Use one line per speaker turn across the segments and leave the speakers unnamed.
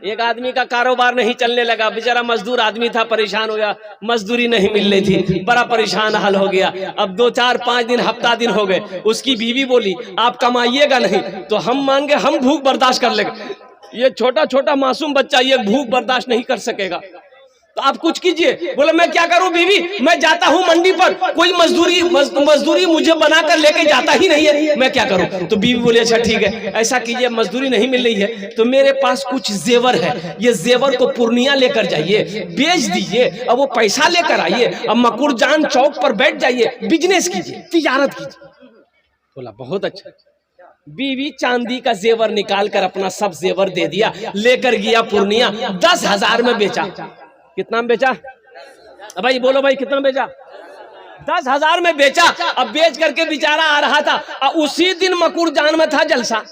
एक आदमी का कारोबार नहीं चलने लगा, बेचारा मजदूर आदमी था, परेशान हो गया, मजदूरी नहीं मिल रही थी, बड़ा परेशान हाल हो गया। अब 2 4 5 दिन हफ्ता दिन हो गए, उसकी बीवी बोली आप कमाइएगा नहीं तो हम मांगे हम भूख बर्दाश्त कर लेंगे। ये छोटा छोटा मासूम बच्चा ये भूख बर्दाश्त नहीं कर सकेगा, तो आप कुछ कीजिए। बोले मैं क्या करूं बीवी, मैं जाता हूं मंडी पर, कोई मजदूरी मुझे बनाकर लेके जाता ही नहीं है, मैं क्या करूं। तो बीवी बोले अच्छा ठीक है, ऐसा कीजिए, मजदूरी नहीं मिल रही है तो मेरे पास कुछ जेवर है, ये जेवर को पूर्णिया लेकर जाइए, बेच दीजिए, अब वो पैसा लेकर आइए, अब मकुरजान चौक पर बैठ जाइए, बिजनेस कीजिए, तिजारत कीजिए। बोला बहुत अच्छा। बीवी चांदी का जेवर निकाल कर अपना सब जेवर दे दिया, लेकर गया पूर्णिया, 10,000 में बेचा। कितना में बेचा भाई, बोलो भाई कितना बेचा? 10,000 में बेचा। अब बेच करके बेचारा आ रहा था, और उसी दिन मकुरजान में था जलसा।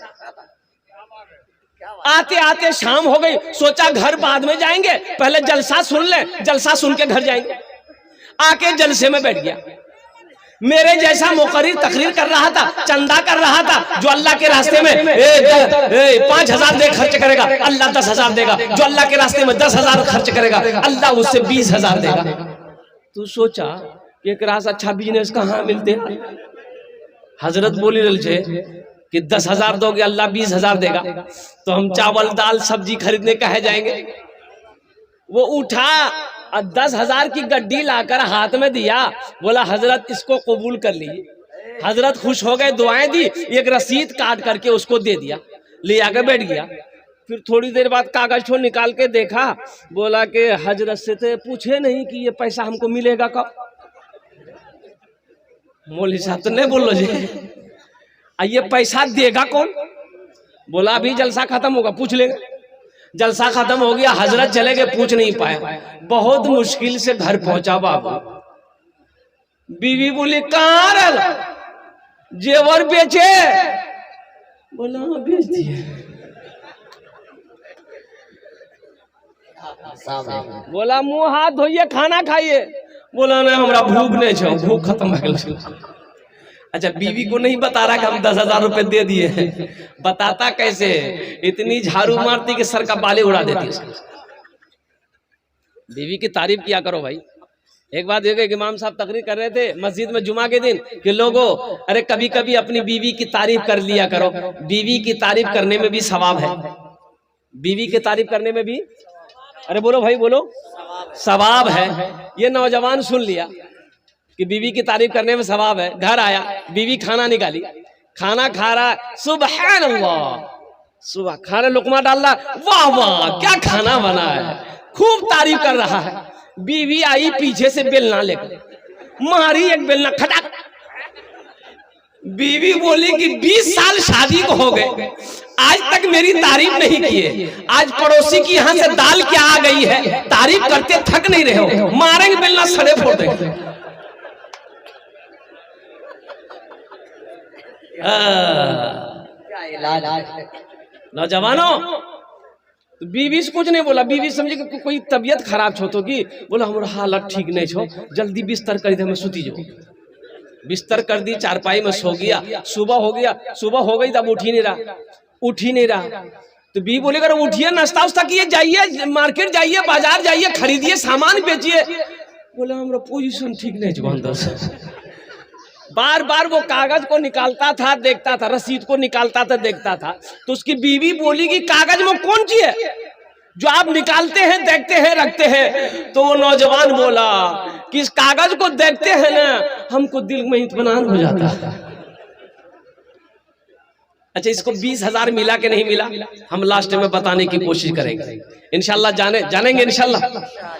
आते आते शाम हो गई, सोचा घर बाद में जाएंगे, पहले जलसा सुन ले, जलसा सुन के घर जाएंगे। आके जलसे में बैठ गया। मेरे जैसा मुकर्रिर तकरीर कर रहा था, चंदा कर रहा था, जो अल्लाह के रास्ते में 5,000 दे खर्च करेगा अल्लाह 10,000 देगा, जो अल्लाह के रास्ते में 10,000 खर्च करेगा अल्लाह उससे 20,000 देगा। तू सोचा एक रास अच्छा बिजनेस कहाँ मिलते हैं। हजरत बोली रल छे कि 10,000 दोगे अल्लाह 20,000 देगा, तो हम चावल दाल सब्जी खरीदने कहे जाएंगे। वो उठा और 10,000 की गड्डी लाकर हाथ में दिया, बोला हजरत इसको कबूल कर लीजिए। हजरत खुश हो गए, दुआएं दी, एक रसीद काट करके उसको दे दिया, ले आकर बैठ गया। फिर थोड़ी देर बाद कागज को निकाल के देखा, बोला कि हजरत से तो पूछे नहीं कि ये पैसा हमको मिलेगा कब। मौलवी साहब तो नहीं बोलो जी, ये पैसा देगा कौन? बोला अभी जलसा खत्म होगा पूछ लेगा। जलसा खत्म हो गया, हजरत चले गए, पूछ नहीं पाए। बहुत मुश्किल से घर पहुंचा बाबू। बीवी बोली कहाँ रहा, जेवर बेचे? बोला हाँ बेच दिए। बोला मुंह हाथ धोइए, खाना खाइए। बोला नहीं हमरा भूख नहीं छो, भूख खत्म हो गई। अच्छा बीवी को नहीं बता रहा कि हम 10,000 रुपए दे दिए हैं, बताता कैसे? इतनी झाड़ू मारती कि सर का बाले उड़ा देती उसका। बीवी की तारीफ किया करो भाई। एक बात देखो, इमाम साहब तकरीर कर रहे थे मस्जिद में जुमा के दिन कि लोगों अरे कभी कभी अपनी बीवी की तारीफ कर लिया करो, बीवी की तारीफ करने में भी सवाब है। बीवी की तारीफ करने में भी, अरे बोलो भाई बोलो, सवाब है। ये नौजवान सुन लिया कि बीवी की तारीफ करने में सवाब है। घर आया, बीवी खाना निकाली, खाना खा रहा, सुबहान अल्लाह, सुबह खाना लुकमा डाल रहा, वाह वाह क्या खाना बना है, खूब तारीफ कर रहा है। बीवी आई पीछे से बेलना लेकर, मारी एक बेलना खटक। बीवी बोली कि 20 साल शादी को हो गए, आज तक मेरी तारीफ नहीं किए, आज पड़ोसी की यहाँ से दाल क्या आ गई है, तारीफ करते थक नहीं रहे हो, मारेंगे बेलना सड़े फोड़ देंगे। नौजवानों, तो बीवी से कुछ नहीं बोला, बीवी समझे कि कोई तबीयत खराब छो तो की, बोला हमारा हालत ठीक नहीं छो, जल्दी बिस्तर कर दे, मैं सुती जाऊँ। बिस्तर कर दी, चारपाई में सो गया। सुबह हो गया, सुबह हो गई तब उठ ही नहीं रहा। तो बीवी बोले कर उठिए, नाश्ता उस्ता किए, जाइए मार्केट जाइए, बाजार जाइए, खरीदिए, सामान बेचिए। बोला हमारा पोजीशन ठीक नहीं छो। बार बार वो कागज को निकालता था, देखता था, रसीद को निकालता था, देखता था। तो उसकी बीवी बोली कि कागज में कौन सी है जो आप निकालते हैं, देखते हैं, रखते हैं? तो वो नौजवान बोला कि इस कागज को देखते हैं ना, हमको दिल में इत्मीनान हो जाता है। अच्छा इसको 20,000 मिला कि नहीं मिला, हम लास्ट में बताने की कोशिश करेंगे इंशाल्लाह। जानेंगे इंशाल्लाह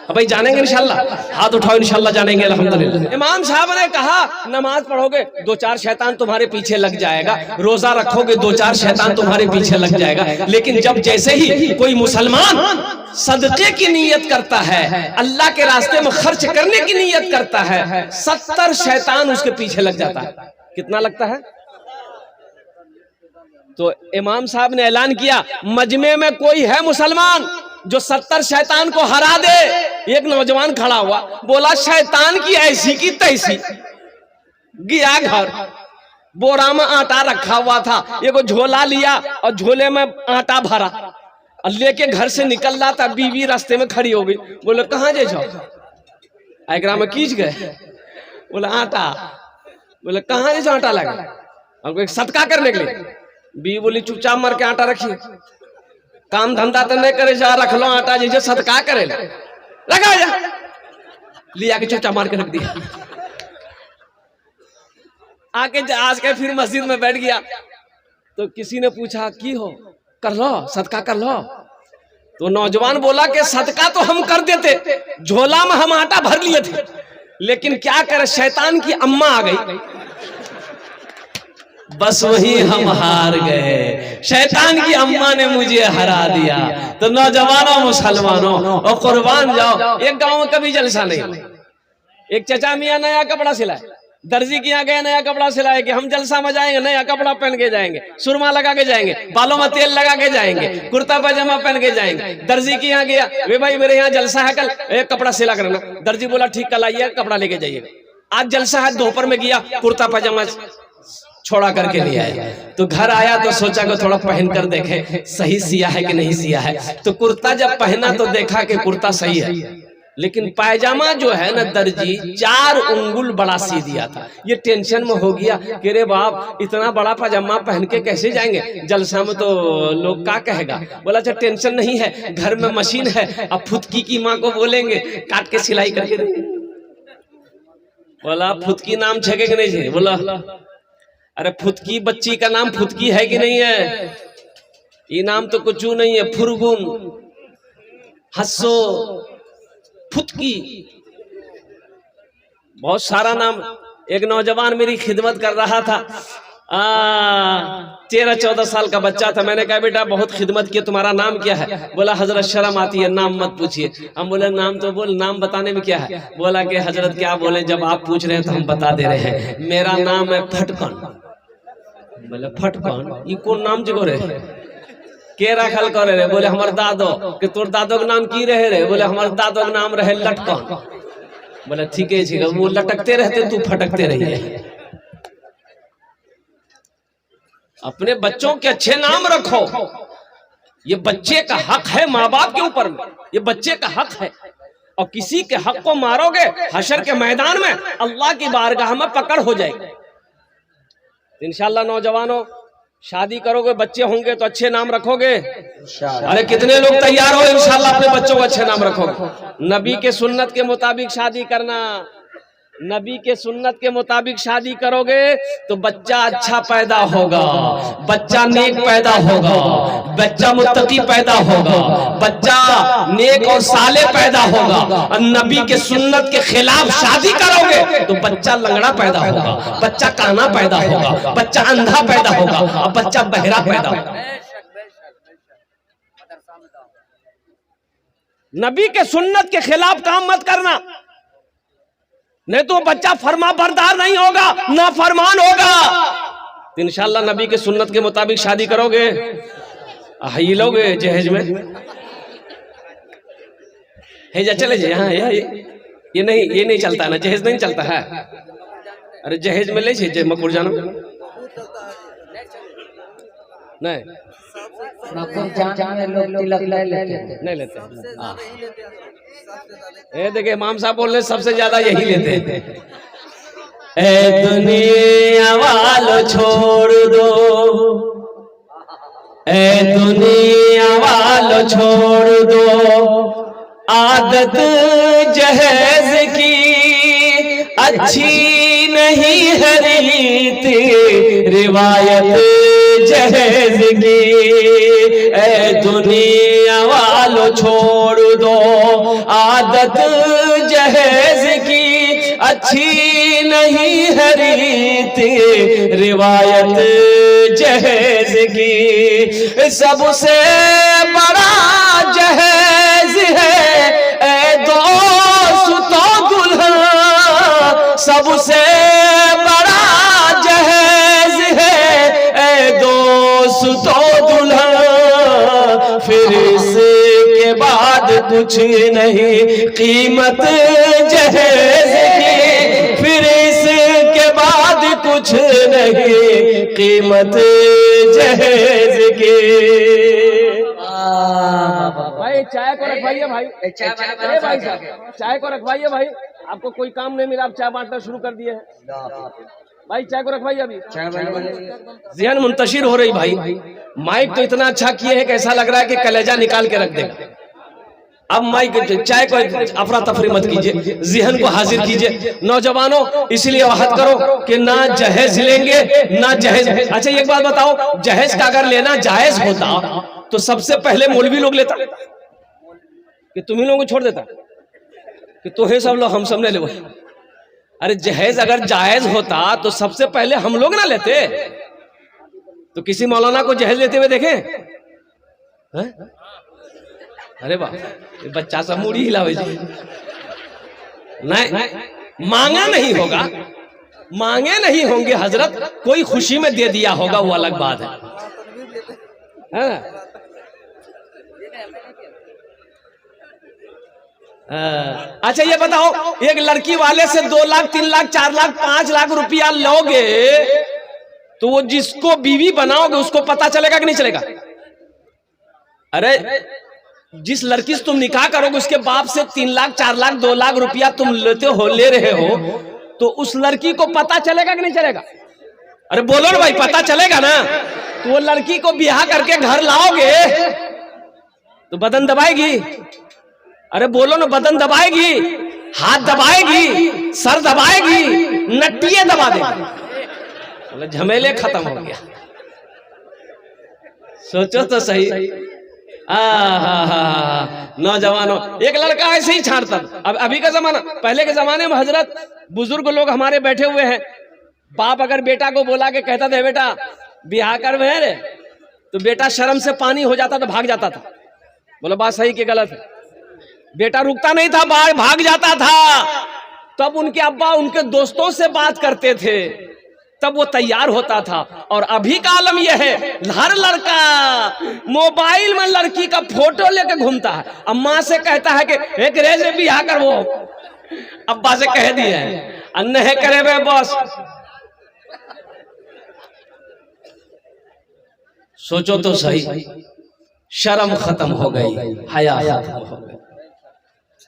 भाई, जानेंगे इंशाल्लाह। हाथ उठाओ, इंशाल्लाह जानेंगे अल्हम्दुलिल्लाह। इमाम साहब ने कहा नमाज पढ़ोगे 2-4 शैतान तुम्हारे पीछे लग जाएगा, रोजा रखोगे 2-4 शैतान तुम्हारे पीछे लग जाएगा, लेकिन जब जैसे ही कोई मुसलमान सदके की नीयत करता है, अल्लाह के रास्ते में खर्च करने की नीयत करता है, 70 शैतान उसके पीछे लग जाता है। कितना लगता है? तो इमाम साहब ने ऐलान किया, मजमे में कोई है मुसलमान जो 70 शैतान को हरा दे? एक नौजवान खड़ा हुआ, बोला शैतान की ऐसी की तैसी। गया घर, बोरा में आटा रखा हुआ था, एगो झोला लिया और झोले में आटा भरा और लेके घर से निकल रहा था, बीवी रास्ते में खड़ी हो गई। बोले कहाँ जे जाओ? आगरा में कीच गए। बोला आटा। बोले कहाँ जे आटा लगा? हमको एक सदका करने के लिए। बीवी बोली चुपचाप मर के आटा रखिए, काम धंधा तो नहीं करे, जा रख लो आटा, जैसे सदका करे लगा जा, लिया के चुपचाप मार के रख दिया। आके आज के फिर मस्जिद में बैठ गया तो किसी ने पूछा की हो, कर लो सदका कर लो। तो नौजवान बोला कि सदका तो हम कर देते, झोला में हम आटा भर लिए थे, लेकिन क्या करे शैतान की अम्मा आ गई, बस वही हम हार गए। शैतान की अम्मा ने मुझे हरा दिया। तो नौजवानों मुसलमानों और कुर्बान जाओ, एक गांव में कभी जलसा नहीं। एक चचा मियाँ नया कपड़ा सिलाए, दर्जी के यहाँ गए, नया कपड़ा सिलाए कि हम जलसा में जाएंगे, नया कपड़ा पहन के जाएंगे, सुरमा लगा के जाएंगे, बालों में तेल लगा के जाएंगे, कुर्ता पैजामा पहन के जाएंगे। दर्जी के यहाँ गया, वे भाई मेरे यहाँ जलसा है कल, एक कपड़ा सिला करना। दर्जी बोला ठीक, कल आइए कपड़ा लेके जाइएगा। आज जलसा है, दोपहर में गया, कुर्ता पैजामा छोड़ा करके ले आया। तो घर आया तो सोचा कि थोड़ा पहन कर देखे सही सिया है कि नहीं सिया है। तो कुर्ता जब पहना तो देखा कि कुर्ता सही है, लेकिन पायजामा जो है ना दर्जी 4 उंगुल बड़ा सी दिया था। ये टेंशन में हो गया कि रे बाप इतना बड़ा पायजामा पहन के कैसे जाएंगे जलसा में, तो लोग क्या कहेगा। बोला अच्छा टेंशन नहीं है, घर में मशीन है, अब फुदकी की माँ को बोलेंगे काट के सिलाई करके देंगे। बोला फुदकी नाम छेगे कि नहीं छे? बोला अरे फुदकी बच्ची का नाम फुदकी है कि नहीं है? ये नाम तो कुछ नहीं है, फुरगुन, हस्सो, फुदकी, बहुत सारा नाम। एक नौजवान मेरी खिदमत कर रहा था, 13-14 साल का बच्चा था। मैंने कहा बेटा बहुत खिदमत की, तुम्हारा नाम क्या है? बोला हजरत शर्म आती है, नाम मत पूछिए। हम बोले नाम तो बोल, नाम बताने में क्या है? बोला कि हजरत क्या बोले, जब आप पूछ रहे हैं तो हम बता दे रहे हैं, मेरा नाम है फटकन। बोले फटकन ये कौन नाम जगो रहे के रखल करे रे? बोले हमार दादो। कि तोर दादो के नाम की रहे रे? बोले हमार दादो के नाम रहे लटकन। बोले ठीक है, वो लटकते रहते तू फटकते रहिए। अपने बच्चों के अच्छे नाम रखो, ये बच्चे का हक है माँ बाप के ऊपर में, ये बच्चे का हक है। और किसी के हक को मारोगे हशर के मैदान में अल्लाह की बारगाह में पकड़ हो जाएगी। इंशाल्लाह नौजवानों शादी करोगे, बच्चे होंगे तो अच्छे नाम रखोगे। अरे कितने लोग तैयार हो इंशाल्लाह अपने बच्चों को अच्छे नाम रखोगे। नबी के सुन्नत के मुताबिक शादी करना, नबी के सुन्नत के मुताबिक शादी करोगे तो बच्चा अच्छा पैदा होगा, बच्चा नेक पैदा होगा, बच्चा मुत्तकी पैदा होगा, बच्चा नेक और साले पैदा होगा। और नबी के सुन्नत के खिलाफ शादी करोगे तो बच्चा लंगड़ा पैदा होगा, बच्चा काना पैदा होगा, बच्चा अंधा पैदा होगा और बच्चा बहरा पैदा होगा। नबी के सुन्नत के खिलाफ काम मत करना, नहीं तो बच्चा फरमा बरदार नहीं होगा, ना फरमान होगा। तो इंशाल्लाह नबी के सुन्नत के मुताबिक शादी करोगे। ये लोग जहेज में है जा चले जाए, हाँ ये नहीं चलता है ना, जहेज नहीं चलता है। अरे जहेज में ले जे मकुर जाना नहीं, नहीं लेते। ये देखिए इमाम साहब बोल रहे सबसे ज्यादा यही लेते हैं। ए दुनिया वालों छोड़ दो, ए दुनिया वालों छोड़ दो, आदत जहेज की अच्छी नहीं है रीत, रिवायत जहेज की। ए दुनिया वालों छोड़ दो, आदत जहेज की अच्छी नहीं है रीत, रिवायत जहेज की। सबसे बड़ा जहेज है ए दोस्तों दुल्हन, सबसे बड़ा जहेज है ए दोस्तों दुल्हन। फिर इसके बाद कुछ नहीं कीमत जहेज की, फिर इसके बाद कुछ नहीं कीमत जहेज की। भाई चाय को रखवाइए भाई, भाई साहब चाय को रखवाइए भाई, आपको कोई काम नहीं मिला, आप चाय बांटना शुरू कर दिए हैं भाई, चाय को रखवाइए अभी। ज़हन मुंतशिर हो रही भाई, माइक तो इतना अच्छा किए है कि ऐसा लग रहा है कि कलेजा निकाल के रख देगा। अब माइक चाय को अफरा तफरी मत कीजिए, ज़हन को हाजिर कीजिए नौजवानों, इसलिए वहद करो कि ना जहेज लेंगे ना जहेज। अच्छा एक बात बताओ, जहेज का अगर लेना जायज होता तो सबसे पहले मौलवी लोग लेता कि तुम ही लोगों को छोड़ देता कि तुम्हें सब लोग हम सब ने ले। अरे जहेज अगर जायज होता तो सबसे पहले हम लोग ना लेते, तो किसी मौलाना को जहेज लेते हुए देखे हैं? अरे वाह, बच्चा सब मुड़ी हिलावे नहीं, मांगा नहीं होगा, मांगे नहीं होंगे हजरत, कोई खुशी में दे दिया होगा, वो अलग बात है। अच्छा ये बताओ, एक लड़की वाले से 2 लाख 3 लाख 4 लाख 5 लाख रुपया लोगे तो वो जिसको बीवी बनाओगे उसको पता चलेगा कि नहीं चलेगा? अरे जिस लड़की से तुम निकाह करोगे उसके बाप से 3 लाख 4 लाख 2 लाख रुपया तुम ले रहे हो, तो उस लड़की को पता चलेगा कि नहीं चलेगा? अरे बोलो ना भाई, पता चलेगा ना। तो वो लड़की को ब्याह करके घर लाओगे तो बदन दबाएगी? अरे बोलो ना, बदन दबाएगी, हाथ दबाएगी, सर दबाएगी, नट्टिए दबा देगी, झमेले खत्म हो गया। सोचो तो सही। नौजवानों, एक लड़का ऐसे ही छाड़ता। अब अभी का जमाना, पहले के जमाने में हजरत बुजुर्ग लोग हमारे बैठे हुए हैं, बाप अगर बेटा को बोला के कहता था बेटा ब्याह कर रे, तो बेटा शर्म से पानी हो जाता था, भाग जाता था। बोलो बात सही कि गलत है? बेटा रुकता नहीं था, भाग जाता था। तब उनके अब्बा उनके दोस्तों से बात करते थे, तब वो तैयार होता था। और अभी का आलम यह है, हर लड़का मोबाइल में लड़की का फोटो लेके घूमता है। अम्मा से कहता है कि एक रेज ब्याह कर, वो अब्बा से कह दिया है अन्य करे वे बॉस। सोचो तो सही, शर्म खत्म हो गई, हया खत्म हो गई।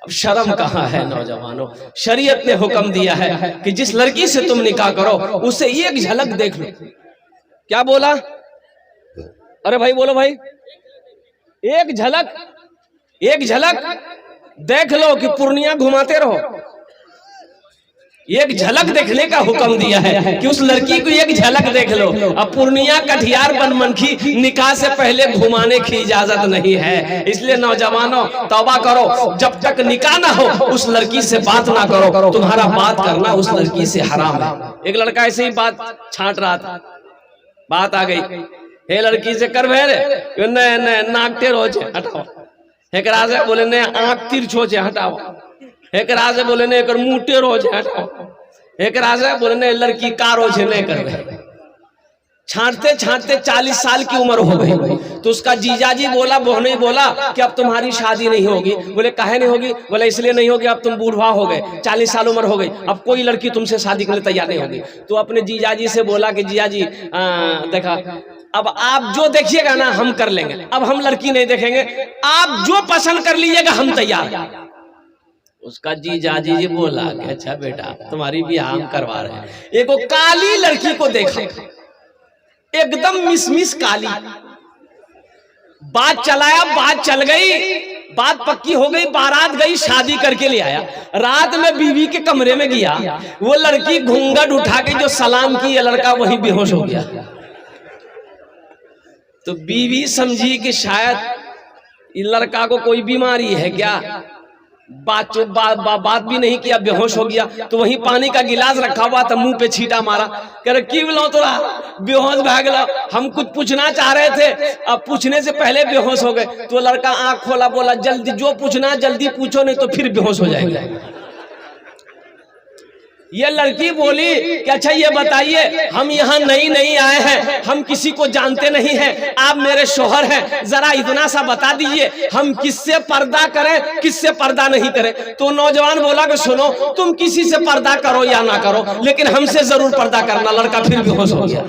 अब शर्म कहाँ है नौजवानों? शरीयत ने हुक्म दिया है कि जिस लड़की से तुम निकाह करो उसे एक झलक देख लो। क्या बोला? अरे भाई बोलो भाई, एक झलक देख लो कि पूर्णिया घुमाते रहो। एक झलक देखने का हुक्म दिया है कि उस लड़की को एक झलक देख लो। अब पूर्णिया, कटिहार, बनमनखी निकाह से पहले घुमाने की इजाजत नहीं है। इसलिए नौजवानों तौबा करो, जब तक निकाह ना हो उस लड़की से बात ना करो। तुम्हारा बात करना उस लड़की से हराम है। एक लड़का ऐसे ही बात छांट रहा था, बात आ गई, हे लड़की से कर भेरे नाक टेढ़ो छे हटाओ, एकरा से बोले ने आंख तिरछो छे हटाओ, एकरा से बोले ने एकर मुंह टेढ़ो छे हटाओ, एकरा से बोले ने लड़की कारो छे नहीं करबे। छांटते छांटते 40 साल की उम्र हो गई तो उसका जीजाजी बोला, बहनोई बोला कि अब तुम्हारी शादी नहीं होगी। बोले काहे नहीं होगी? बोले इसलिए नहीं होगी, अब तुम बूढ़ा हो गए, 40 साल उम्र हो गई, अब कोई लड़की तुमसे शादी के लिए तैयार नहीं होगी। तो अपने जीजाजी से बोला कि जीजाजी देखा, अब आप जो देखिएगा ना हम कर लेंगे, अब हम लड़की नहीं देखेंगे, आप जो पसंद कर लीजिएगा हम तैयार। उसका जीजाजी जी बोला कि अच्छा बेटा तुम्हारी ब्याह हम करवा रहे हैं। एक काली लड़की को देखा, एकदम मिसमिस काली, बात चलाया, बात चल गई, बात पक्की हो गई, बारात गई, शादी करके ले आया। रात में बीवी के कमरे में गया, वो लड़की घूंघट उठा के जो सलाम की, ये लड़का वही बेहोश हो गया। तो बीवी समझी कि शायद इस लड़का को कोई बीमारी है क्या, बात भी नहीं किया, बेहोश हो गया। तो वहीं पानी का गिलास रखा हुआ था, मुंह पे छींटा मारा, कह रहे की बोलो तोरा बेहोश भाग लो, हम कुछ पूछना चाह रहे थे, अब पूछने से पहले बेहोश हो गए। तो लड़का आंख खोला, बोला जल्दी जो पूछना जल्दी पूछो, नहीं तो फिर बेहोश हो जाएगा। ये लड़की बोली कि अच्छा ये बताइए, हम यहाँ नई आए हैं, हम किसी को जानते नहीं हैं, आप मेरे शोहर हैं, जरा इतना सा बता दीजिए हम किससे पर्दा करें, किससे पर्दा नहीं करें। तो नौजवान बोला कि सुनो, तुम किसी से पर्दा करो या ना करो, लेकिन हमसे जरूर पर्दा करना। लड़का फिर बेहोश हो गया।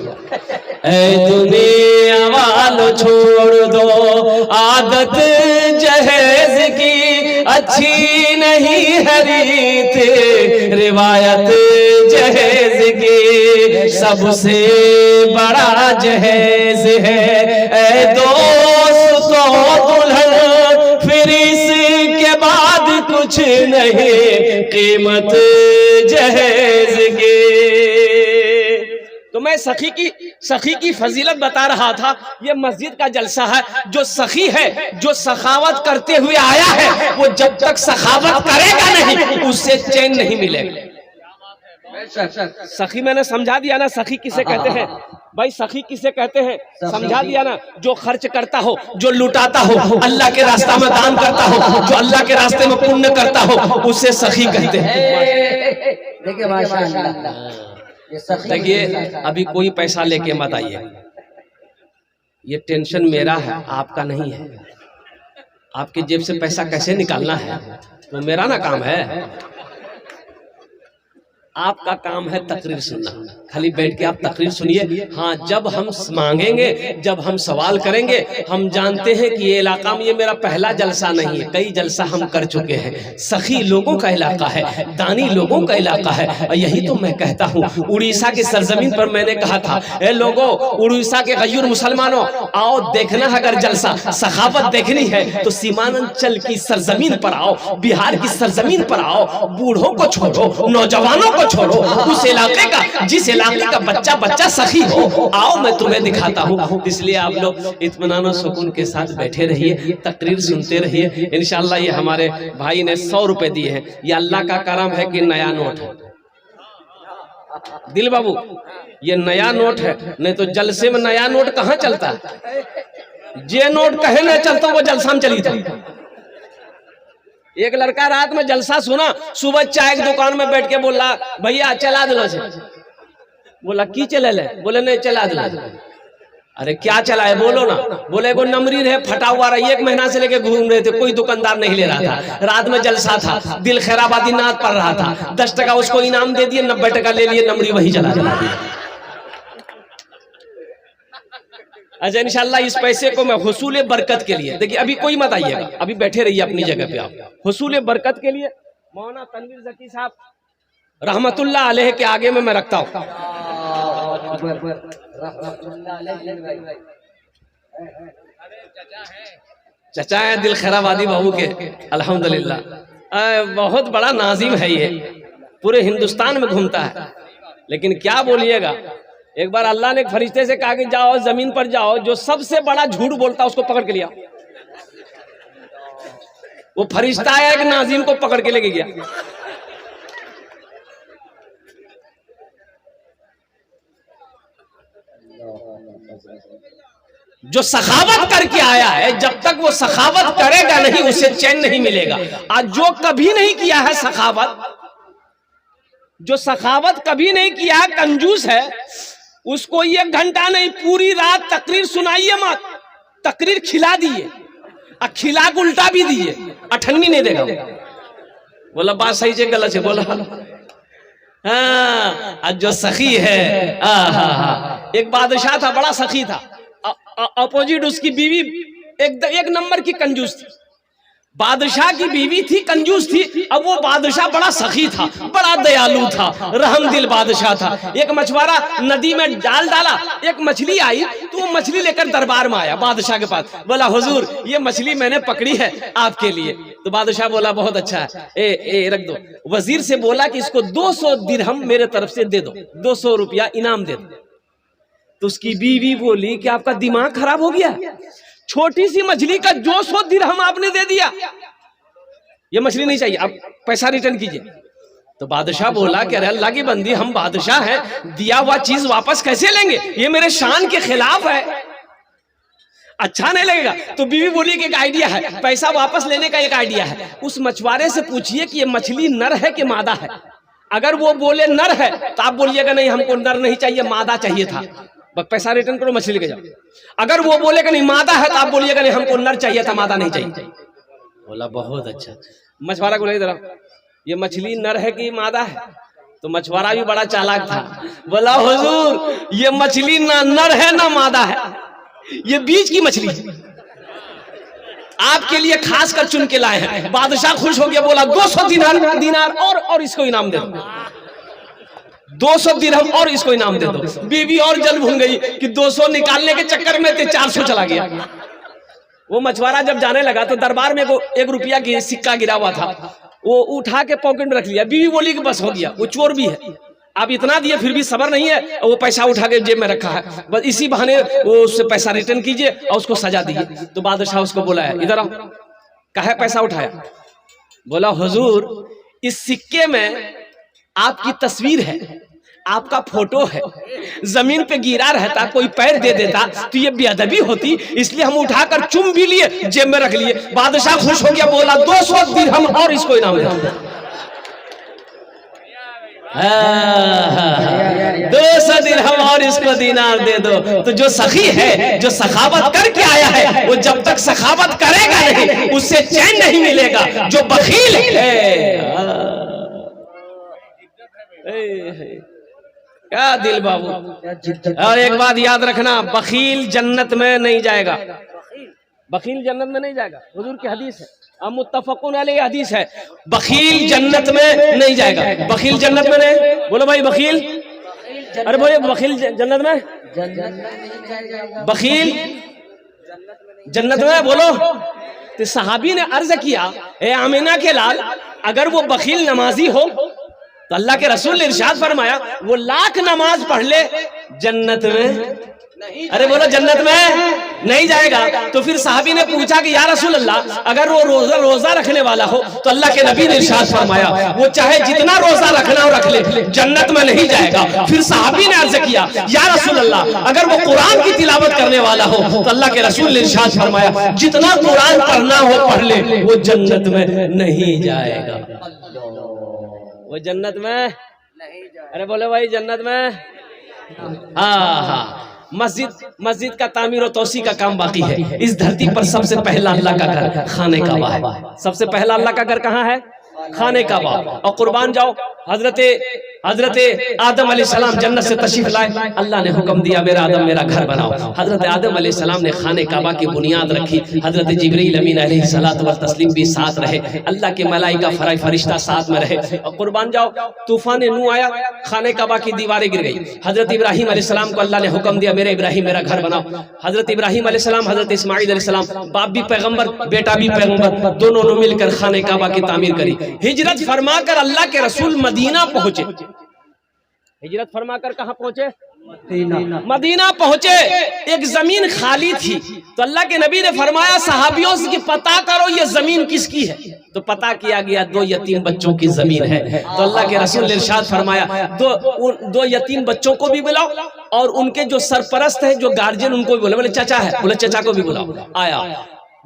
ऐ दुनिया वालों छोड़ दो आदत जहेज की, अच्छी नहीं है रीत रिवायत जहेज की, सबसे बड़ा जहेज है ऐ दोस्तों दुल्हन, फिर इसके बाद कुछ नहीं कीमत जहेज की। तो मैं सखी की फजीलत बता रहा था। ये मस्जिद का जलसा है। जो सखी है, जो सखावत करते हुए आया है, वो जब तक सखावत करेगा नहीं उससे चैन नहीं मिलेगा। सखी मैंने समझा दिया ना, सखी किसे कहते हैं भाई, सखी किसे कहते हैं समझा दिया ना। जो खर्च करता हो, जो लुटाता हो, अल्लाह के रास्ते में दान करता हो, जो अल्लाह के रास्ते में पुण्य करता हो, उसे सखी कहते हैं। देखिए माशाअल्लाह, देखिए अभी कोई पैसा लेके मत आइए, ये टेंशन मेरा है, आपका नहीं है। आपके जेब से पैसा कैसे निकालना है वो मेरा ना काम है। आपका काम है तकरीर सुनना, खाली बैठ के आप तकरीर सुनिए। हाँ, जब हम मांगेंगे, जब हम सवाल करेंगे, हम जानते हैं कि ये इलाका में ये मेरा पहला जलसा नहीं है, कई जलसा हम कर चुके हैं। सखी लोगों का इलाका है, दानी लोगों का इलाका है। और यही तो मैं कहता हूँ, उड़ीसा की सरजमीन पर मैंने कहा था, ए लोगों, उड़ीसा के गयूर मुसलमानों, आओ देखना है अगर जलसा, सखावत देखनी है तो सीमांचल की सरजमीन पर आओ, बिहार की सरजमीन पर आओ। बूढ़ों को छोड़ो, नौजवानों को छोड़ो, उस इलाके का, जिस इलाके का बच्चा सखी हो, आओ मैं तुम्हें दिखाता हूँ। इसलिए आप लोग इत्मीनान और सुकून के साथ बैठे रहिए, तकरीर सुनते रहिए। इंशाअल्लाह ये हमारे भाई ने 100 रुपए दिए हैं, ये अल्लाह का करम है कि नया नोट है। दिल बाबू, ये नया नोट है, नहीं तो जलसे में नया नोट कहाँ चलता है। जे नोट कहे ना चलता वो जलसा में चली था। एक लड़का रात में जलसा सुना, सुबह चाय की दुकान में बैठ के बोला, भैया चला दो से। बोला की चले ले? बोले नहीं चला दो। अरे क्या चला है बोलो ना। बोले वो नमरी है, फटा हुआ रहा, 1 महीना से लेके घूम रहे थे, कोई दुकानदार नहीं ले रहा था। रात में जलसा था, दिल खैराबादी नात पड़ रहा था, 10 टका उसको इनाम दे दिए, 90 टका ले लिए, नमरी वही चला दिया। अच्छा, इंशाल्लाह इस पैसे को मैं हुसूल बरकत के लिए, देखिए अभी कोई मत आइएगा, अभी बैठे रहिए अपनी जगह पे। आप हुसूल बरकत के लिए मौलाना तनवीर ज़की साहब रहमतुल्लाह अलैह के आगे में मैं रखता हूँ। चचा है दिल खैराबादी बाबू के, अल्हम्दुलिल्लाह बहुत बड़ा नाजिम है, ये पूरे हिंदुस्तान में घूमता है। लेकिन क्या बोलिएगा, एक बार अल्लाह ने एक फरिश्ते से कहा कि जाओ जमीन पर जाओ, जो सबसे बड़ा झूठ बोलता उसको पकड़ के लिया। वो फरिश्ता आया, एक नाजिम को पकड़ के लेके गया। जो सखावत करके आया है, जब तक वो सखावत करेगा नहीं उसे चैन नहीं मिलेगा। आज जो कभी नहीं किया है सखावत, जो सखावत कभी नहीं किया, कंजूस है, उसको 1 घंटा नहीं पूरी रात तकरीर सुनाइए मत। तकरीर खिला दिए, खिला के उल्टा भी दिए, अठन्नी नहीं देगा। बोला बात सही से गलत है, बोला हाँ। जो सखी है, एक बादशाह था, बड़ा सखी था, अपोजिट उसकी बीवी एक नंबर की कंजूस थी। बादशाह की बीवी थी, कंजूस थी। अब वो बादशाह बड़ा सखी था, बड़ा दयालु था, रहम दिल बादशाह था। एक मछुआरा नदी में जाल डाला, एक मछली आई, तो वो मछली लेकर दरबार में आया बादशाह के पास। बोला हुजूर ये मछली मैंने पकड़ी है आपके लिए। तो बादशाह बोला बहुत अच्छा है, ए रख दो। वजीर से बोला कि इसको 200 दिरहम मेरे तरफ से दे दो, 200 रुपया इनाम दे दो। तो उसकी बीवी बोली कि आपका दिमाग खराब हो गया, छोटी सी मछली का 200 दिरहम आपने दे दिया, ये मछली नहीं चाहिए, आप पैसा रिटर्न कीजिए। तो बादशाह बोला कि अरे अल्लाह की बंदी, हम बादशाह हैं, दिया हुआ चीज वापस कैसे लेंगे, ये मेरे शान के खिलाफ है, अच्छा नहीं लगेगा। तो बीवी बोली कि एक आइडिया है, पैसा वापस लेने का एक आइडिया है। उस मछुआरे से पूछिए कि ये मछली नर है कि मादा है। अगर वो बोले नर है तो आप बोलिएगा नहीं हमको नर नहीं चाहिए, मादा चाहिए था, पैसा रिटर्न करो, मछली लेके जाओ। अगर वो बोलेगा नहीं मादा है तो आप बोलिएगा नहीं हमको नर चाहिए था, मादा नहीं चाहिए। बोला बहुत अच्छा। मछुआरा को ले जरा, ये मछली नर है कि मादा है? तो मछुआरा भी बड़ा चालाक था, बोला हुजूर ये मछली ना नर है ना मादा है, ये बीच की मछली है, आपके लिए खास कर चुन के लाए हैं। बादशाह खुश हो गया, बोला 200 दिनार और इसको इनाम दे दो, 200 दिरहम और इसको इनाम दे दो। बीवी और जल भून गई कि 200 निकालने के चक्कर में 400 चला गया। वो मछुआरा जब जाने लगा तो दरबार में 1 रुपया की सिक्का गिरा हुआ था, वो उठा के पॉकेट में रख लिया। बीवी बोली कि बस हो गया, वो चोर भी है, आप इतना दिए फिर भी सबर नहीं है, वो पैसा उठा के जेब में रखा है, बस इसी बहाने वो उससे पैसा रिटर्न कीजिए और उसको सजा दीजिए। तो बादशाह उसको बोला है इधर आओ, कहे पैसा उठाया, बोला हुजूर इस सिक्के में आपकी तस्वीर है, आपका फोटो है, जमीन पे गिरा रहता कोई पैर दे देता तो ये बेअदबी होती, इसलिए हम उठाकर चुम भी लिए, जेब में रख लिए। बादशाह खुश हो गया, बोला 200 दिरहम और इसको इनाम दे दो। 200 दिरहम और इसको दिनार दे दो। तो जो सखी है, जो सखावत करके आया है, वो जब तक सखावत करेगा नहीं उससे चैन नहीं मिलेगा। जो बखील है, क्या दिल बाबू। और एक बात याद रखना, बखील जन्नत में नहीं जाएगा, बखील जन्नत में नहीं जाएगा। हुजूर की हदीस है, अब मुत्तफकुन अलैह हदीस है, बखील जन्नत में नहीं जाएगा। बखील जन्नत में नहीं, बोलो भाई बखील, अरे बोले बखील जन्नत में, बखील जन्नत में बोलो। तो सहाबी ने अर्ज किया, ए आमिना के लाल, अगर वो बखील नमाजी हो तो अल्लाह के रसूल ने इरशाद फरमाया वो 1,00,000 नमाज पढ़ ले जन्नत में, अरे बोलो जन्नत में नहीं जाएगा। तो फिर साहबी ने पूछा कि या रसूल अल्लाह, अगर वो रोजा रखने वाला हो तो अल्लाह के नबी ने इरशाद फरमाया वो चाहे जितना रोजा रखना हो रख ले, जन्नत में नहीं जाएगा। फिर साहबी ने अर्ज किया या रसूल अल्लाह, अगर वो कुरान की तिलावत करने वाला हो तो अल्लाह के रसूल ने इरशाद फरमाया जितना कुरान पढ़ना हो पढ़ ले, वो जन्नत में नहीं जाएगा, वो जन्नत में नहीं जाएगा। अरे बोले भाई जन्नत में। हाँ, मस्जिद का तामीर और तोसी का काम बाकी है। इस धरती पर सबसे पहला अल्लाह का घर खाने काबा है। सबसे पहला अल्लाह का घर कहाँ है? खाने काबा। और कुर्बान जाओ, हजरत आदम अलैहिस्सलाम जन्नत से तशरीफ लाए, अल्लाह ने हुक्म दिया मेरा आदम मेरा घर बनाओ। हजरत आदम अलैहिस्सलाम ने खाने काबा की बुनियाद रखी। हजरत जिब्रील अमीन अलैहिस्सलातु व तस्लीम भी साथ रहे, अल्लाह के मलाइका फरिश्ता साथ में रहे। और कुर्बान जाओ, तूफान नूह आया, खाने काबा की दीवारें गिर गई। हजरत इब्राहिम अलैहिस्सलाम को अल्लाह ने हुक्म दिया मेरे इब्राहिम मेरा घर बनाओ। हजरत इब्राहिम अलैहिस्सलाम, हजरत इस्माइल अलैहिस्सलाम, बाप भी पैगंबर बेटा भी पैगंबर, दोनों ने मिलकर खाने काबा की तामीर करी। हिजरत फरमाकर अल्लाह के रसूल मदीना पहुंचे। हिजरत फरमाकर कहां पहुंचे? मदीना पहुंचे। एक जमीन खाली थी तो अल्लाह के नबी ने फरमाया सहाबियों से कि पता करो ये जमीन किसकी है। तो पता किया गया 2 यतीम बच्चों की जमीन है। तो अल्लाह के रसूल ने इरशाद फरमाया 2 यतीम बच्चों को भी बुलाओ और उनके जो सरपरस्त है, जो गार्जियन, उनको भी बुलाओ। बोले चाचा है, बोले चाचा को भी बुलाओ। आया,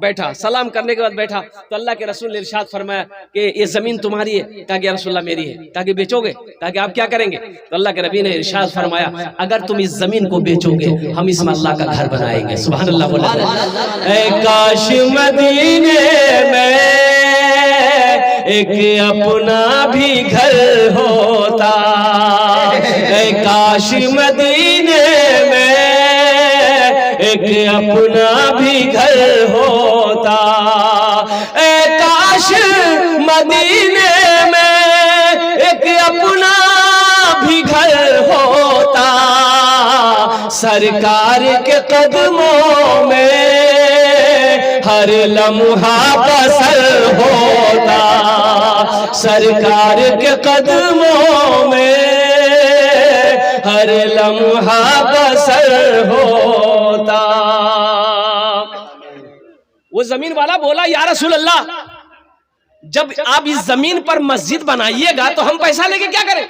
बैठा, सलाम करने के बाद बैठा। तो अल्लाह के रसूल ने इरशाद फरमाया कि ये जमीन तुम्हारी है। कहा कि या रसूलल्लाह मेरी है। कहा कि बेचोगे? कहा कि आप क्या करेंगे? तो अल्लाह के नबी ने इरशाद फरमाया अगर तुम इस जमीन को बेचोगे हम इसमें अल्लाह का घर बनाएंगे। सुभान अल्लाह बोला। काश मदीने में एक अपना भी घर होता, काश मदीने में एक अपना भी घर होता, काश मदीने में एक अपना भी घर होता, सरकार के कदमों में हर लम्हा बसर होता, सरकार के कदमों में हर लम्हा बसर होता। वो जमीन वाला बोला या रसूल अल्लाह, जब आप इस जमीन पर मस्जिद बनाइएगा तो हम पैसा लेके क्या करें?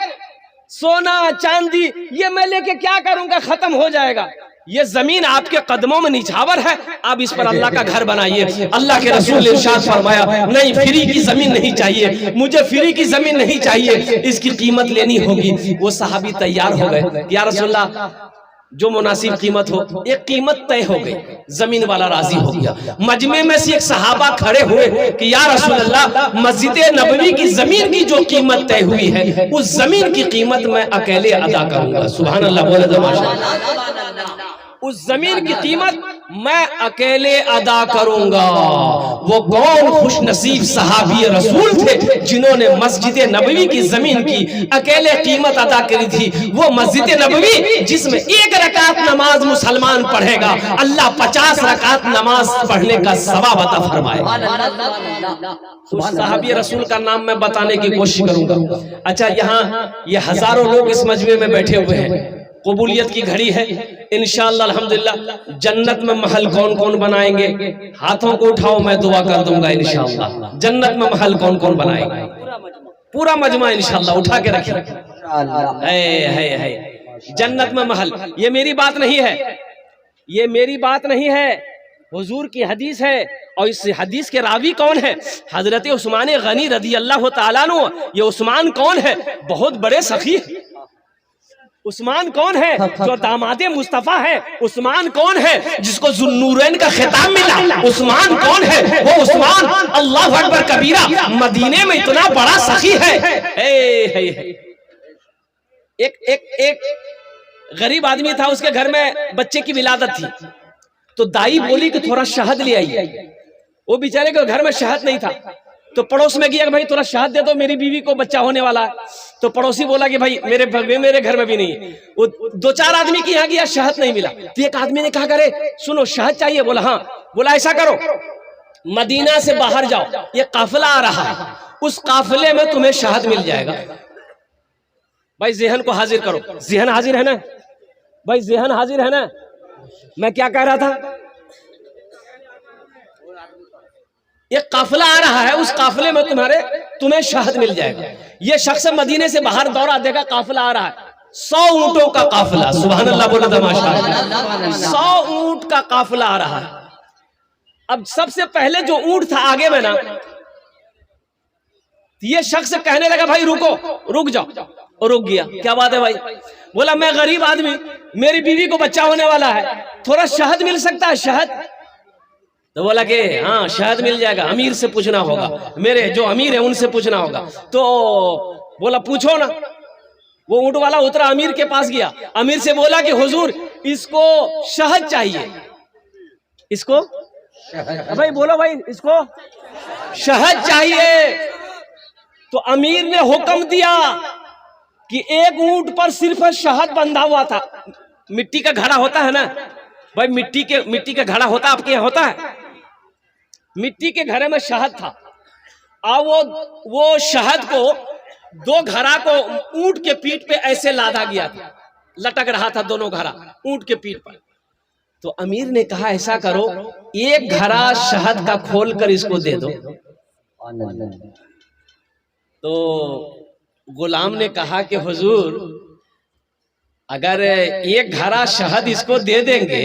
सोना चांदी ये मैं लेके क्या करूंगा, खत्म हो जाएगा। ये जमीन आपके कदमों में निछावर है, आप इस पर अल्लाह का घर बनाइए। अल्लाह के रसूल ने इरशाद फरमाया नहीं, फ्री की जमीन नहीं चाहिए मुझे, फ्री की जमीन नहीं चाहिए, इसकी कीमत लेनी होगी। वो सहाबी तैयार हो गए, या रसूलल्लाह जो मुनासिब कीमत हो। एक कीमत तय हो गई, जमीन वाला राजी हो गया। मजमे में से एक सहाबा खड़े हुए कि या रसूल अल्लाह, मस्जिद नबवी की जमीन की जो कीमत तय हुई है, उस जमीन की कीमत मैं अकेले अदा करूंगा। सुभान अल्लाह बोले तो माशाअल्लाह। उस जमीन की कीमत मैं अकेले अदा करूंगा। वो कौन खुश नसीब सहाबी रसूल थे जिन्होंने मस्जिद नबवी की जमीन की अकेले कीमत अदा करी थी। वो मस्जिद नबवी जिसमें एक रकात नमाज मुसलमान पढ़ेगा, अल्लाह 50 रकात नमाज पढ़ने का सवाब अता फरमाए। सहाबी रसूल का नाम मैं बताने की कोशिश करूंगा। अच्छा, यहाँ ये हजारों लोग इस मजमे में बैठे हुए हैं, कबूलियत की घड़ी है। इंशाअल्लाह अल्हम्दुलिल्लाह जन्नत में महल कौन कौन बनाएंगे, हाथों को उठाओ, मैं दुआ कर दूंगा इंशाअल्लाह। जन्नत में महल कौन कौन बनाएंगे? पूरा मजमा इंशाअल्लाह उठा के रखिए। है जन्नत में महल। ये मेरी बात नहीं है, ये मेरी बात नहीं है, हुजूर की हदीस है। और इस हदीस के रावी कौन है? हजरत उस्मान गनी रदी अल्लाह तआला अन्हु। ये उस्मान कौन है? बहुत बड़े सखी। उस्मान कौन है? जो दामादे मुस्तफा है। उस्मान कौन है? जिसको जुन्नूरैन का खिताब मिला। उस्मान कौन है? वो उस्मान अल्लाह अकबर कबीरा, मदीने में इतना बड़ा सखी है। एक गरीब आदमी था, उसके घर में बच्चे की विलादत थी, तो दाई बोली कि थोड़ा शहद ले आई। वो बेचारे के घर में शहद नहीं था, तो पड़ोस में गया कि भाई थोड़ा शहद दे दो, मेरी बीवी को बच्चा होने वाला है। तो पड़ोसी बोला कि भाई मेरे घर में भी नहीं। वो 2-4 आदमी के यहाँ गया, शहद नहीं मिला। तो एक आदमी ने कहा, करे सुनो शहद चाहिए? बोला हाँ। बोला ऐसा करो, मदीना से बाहर जाओ, ये काफिला आ रहा है, उस काफिले में तुम्हें शहद मिल जाएगा। भाई ज़हन को हाजिर करो। ज़हन हाजिर है ना भाई? ज़हन हाजिर है ना? मैं क्या कह रहा था? एक काफिला आ रहा है, उस काफिले में तुम्हें शहद मिल जाएगा। ये शख्स मदीने से बाहर दौड़ा देगा, काफिला आ रहा है, 100 ऊंटों का काफिला। सुभान अल्लाह बोला था माशाअल्लाह। 100 ऊंट का काफिला आ रहा है। अब सबसे पहले जो ऊंट था आगे में ना, ये शख्स कहने लगा भाई रुको, रुक जाओ। और रुक गया। क्या बात है भाई? बोला मैं गरीब आदमी, मेरी बीवी को बच्चा होने वाला है, थोड़ा शहद मिल सकता है? शहद? तो बोला कि हाँ शहद मिल जाएगा, अमीर से पूछना होगा, मेरे जो अमीर है उनसे पूछना होगा। तो बोला पूछो ना। वो ऊंट वाला उतरा, अमीर के पास गया, अमीर से बोला कि हुजूर इसको शहद चाहिए। इसको भाई बोलो भाई, इसको शहद चाहिए। तो अमीर ने हुक्म दिया कि एक ऊंट पर सिर्फ शहद बंधा हुआ था। मिट्टी का घड़ा होता है ना भाई, मिट्टी का घड़ा होता है, आपके यहाँ होता है? मिट्टी के घड़े में शहद था, और वो शहद को 2 घड़ा को ऊंट के पीठ पे ऐसे लादा गया था, लटक रहा था दोनों घड़ा ऊंट के पीठ पर। तो अमीर ने कहा ऐसा करो, एक घड़ा शहद का खोल कर इसको दे दो। तो गुलाम ने कहा कि हुजूर अगर एक घड़ा शहद इसको दे देंगे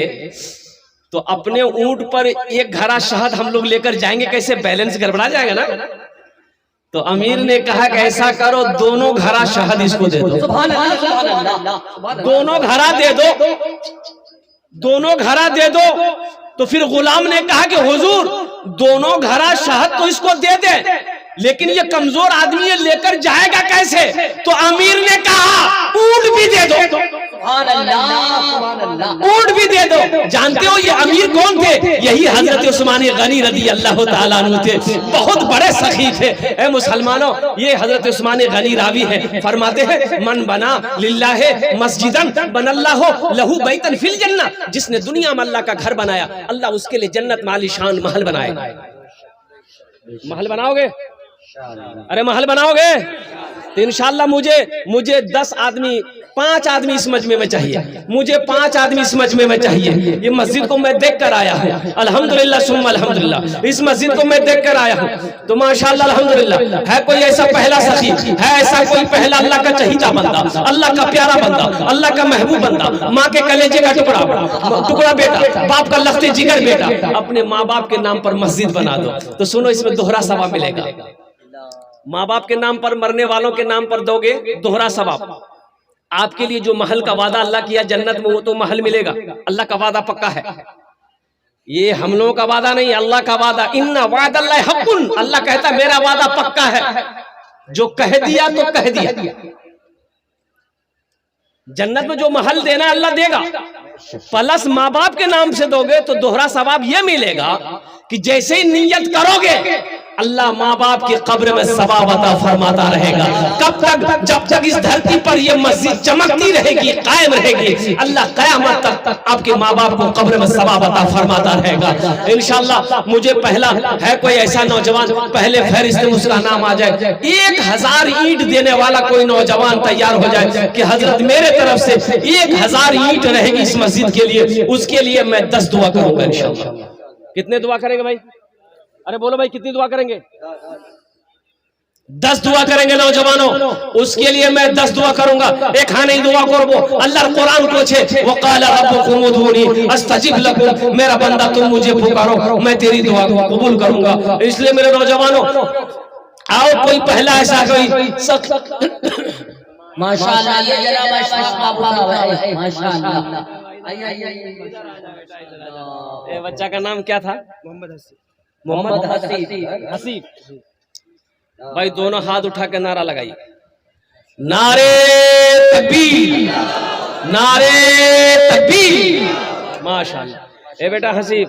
तो अपने ऊंट पर एक घड़ा शहद हम लोग लेकर जाएंगे, कैसे? बैलेंस गड़बड़ा जाएगा ना। तो अमीर ने कहा कि ऐसा करो, दोनों घड़ा शहद इसको दे दो। दोनों घड़ा दे दो, दोनों घड़ा दे दो। तो फिर गुलाम ने कहा कि हुजूर दोनों घड़ा शहद तो इसको दे दे, लेकिन ये कमजोर आदमी ये लेकर जाएगा कैसे? तो अमीर ने कहा ऊंट भी दे दो। ऊंट भी दे दो। जानते हो ये अमीर कौन थे? यही हजरत उस्मान गनी रदी अल्लाह तआला अन्हु थे, बहुत बड़े सखी थे। ए मुसलमानों, ये हजरत उस्मान गनी रावी है, फरमाते हैं मन बना लिल्लाहि मस्जिदन बनल्लाहु लहू बैतन फिल जन्नह। जिसने दुनिया में अल्लाह का घर बनाया, अल्लाह उसके लिए जन्नत में आलीशान महल बनाएगा। महल बनाओगे? अरे महल बनाओगे तो इंशाअल्लाह मुझे 10 आदमी 5 आदमी इस मजमे में चाहिए। मुझे 5 आदमी इस मजमे में चाहिए। ये मस्जिद को मैं देख कर आया हूँ, अल्हम्दुलिल्लाह सुम्मा अल्हम्दुलिल्लाह। इस मस्जिद को मैं देख कर आया हूँ, तो माशाअल्लाह अल्हम्दुलिल्लाह। है कोई ऐसा पहला सखी? है ऐसा कोई पहला अल्लाह का चहीता बंदा, अल्लाह का प्यारा बंदा, अल्लाह का महबूब बंदा, माँ के कलेजे का टुकड़ा बेटा, बाप का लफ्ते जिगर बेटा, अपने माँ बाप के नाम पर मस्जिद बना दो। तो सुनो, इसमें दोहरा सवाब मिलेगा। माँ बाप के नाम पर, मरने वालों के नाम पर दोगे दोहरा सवाब। आपके लिए जो महल का वादा अल्लाह किया जन्नत में, वो तो महल मिलेगा, अल्लाह का वादा पक्का है। ये हम लोगों का वादा नहीं, अल्लाह का वादा। इन्ना वादल्लाहि हक़्क़ुन, अल्लाह कहता मेरा वादा पक्का है, जो कह दिया तो कह दिया। जन्नत में जो महल देना है अल्लाह देगा, प्लस माँ बाप के नाम से दोगे तो दोहरा सवाब यह मिलेगा कि जैसे ही नियत करोगे अल्लाह माँ बाप की कब्र में सवाब अता फरमाता रहेगा। कब तक? जब तक इस धरती पर यह मस्जिद चमकती रहेगी, कायम रहेगी, अल्लाह कयामत तक आपके माँ बाप को कब्र में सवाब अता फरमाता रहेगा इंशाअल्लाह। मुझे पहला है कोई ऐसा नौजवान, पहले फहरिस्त में उसका नाम आ जाए, 1000 ईंट देने वाला कोई नौजवान तैयार हो जाए कि हजरत मेरे तरफ से 1000 ईंट रहेगी इस मस्जिद के लिए, उसके लिए मैं 10 दुआ करूंगा इंशाअल्लाह। कितने दुआ करेंगे भाई? अरे बोलो भाई, कितनी दुआ करेंगे? 10 दुआ करेंगे नौजवानों, उसके लिए मैं 10 दुआ करूंगा। एक हाँ नहीं दुआ करबो, अल्लाह कुरान को छे वो काला रब्बुकुम उदूनी अस्तजिब लकुम, मेरा बंदा तुम मुझे पुकारो मैं तेरी दुआ को कबूल करूंगा। इसलिए मेरे नौजवानों आओ, कोई पहला ऐसा कोई
माशाअल्लाह, ये जनाब अशफाक बाबू है, माशाअल्लाह।
ये बच्चा का नाम क्या था? मोहम्मद हसीब। भाई दोनों हाथ उठा के नारा लगाइए, नारे तकबीर, नारे तकबीर। माशाअल्लाह। ए बेटा हसीब,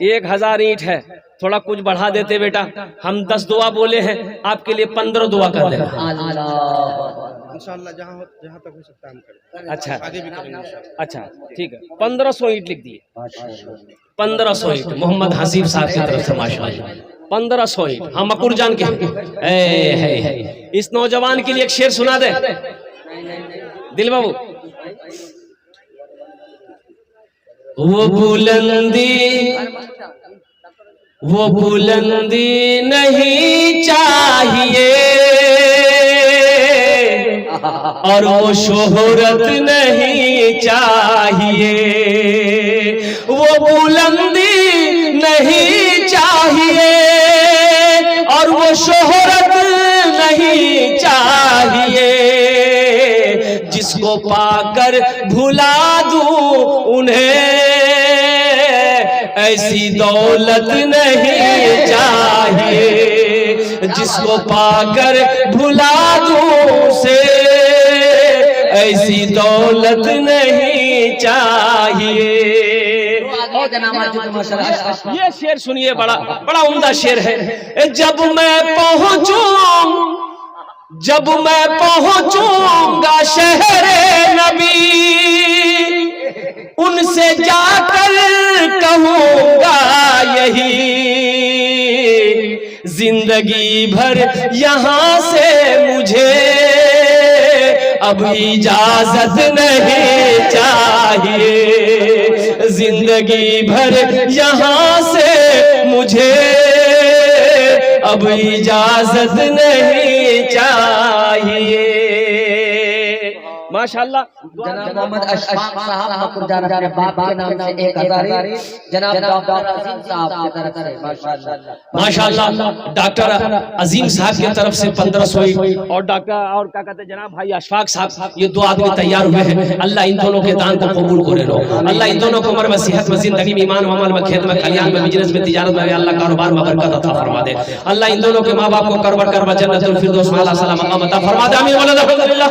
1000 ईंट है, थोड़ा कुछ बढ़ा देते बेटा। हम 10 दुआ बोले हैं, आपके लिए 15 दुआ कर देना
इंशाअल्लाह। जहाँ तक हो सकता है हम करें।
अच्छा,
आगे भी करेंगे इंशाअल्लाह।
अच्छा ठीक है। 1500 ईंट लिख दिए, 1500 ईंट मोहम्मद हसीब साहब की तरफ से माशाअल्लाह। 1500 ईंट। हम मकुर जान के है। इस नौजवान के लिए एक शेर सुना दे दिल बाबू। वो बुलंदी नहीं चाहिए और वो शोहरत नहीं चाहिए, वो बुलंदी नहीं चाहिए और वो शोहरत नहीं चाहिए, जिसको पाकर भुला दूं उन्हें ऐसी दौलत नहीं चाहिए, जिसको पाकर भुला दूं से ऐसी दौलत नहीं चाहिए। ये शेर सुनिए, बड़ा बड़ा उम्दा शेर है। जब मैं पहुंचूंगा शहरे नबी, उनसे जाकर कहूंगा यही, जिंदगी भर यहाँ से मुझे अब इजाजत नहीं चाहिए, जिंदगी भर यहाँ से मुझे अब इजाजत नहीं चाहिए। माशाअल्लाह।
जनाब मोहम्मद अशफाक साहब मकुरदार अपने बाप के नाम से 1000, जनाब डॉक्टर अजीम साहब की तरफ से
माशाअल्लाह डॉक्टर अजीम साहब की तरफ से 1500 और डॉक्टर और क्या कहते हैं जनाब भाई अशफाक साहब, ये 2 आदमी तैयार हुए हैं। अल्लाह इन दोनों के दान को कबूल करे लो। अल्लाह इन दोनों को उम्र में, सेहत में, जिंदगी में, ईमान में, अमल में, खेत में, कल्याण में, बिजनेस में, तिजारत में, अल्लाह कारोबार में बरकत अता फरमा दे। अल्लाह इन दोनों के माँ बाप को करबर करबर जन्नतुल फिरदौस में अल्लाह सलाम अता फरमा दे। आमीन वल्लाह अल्हम्दुलिल्लाह।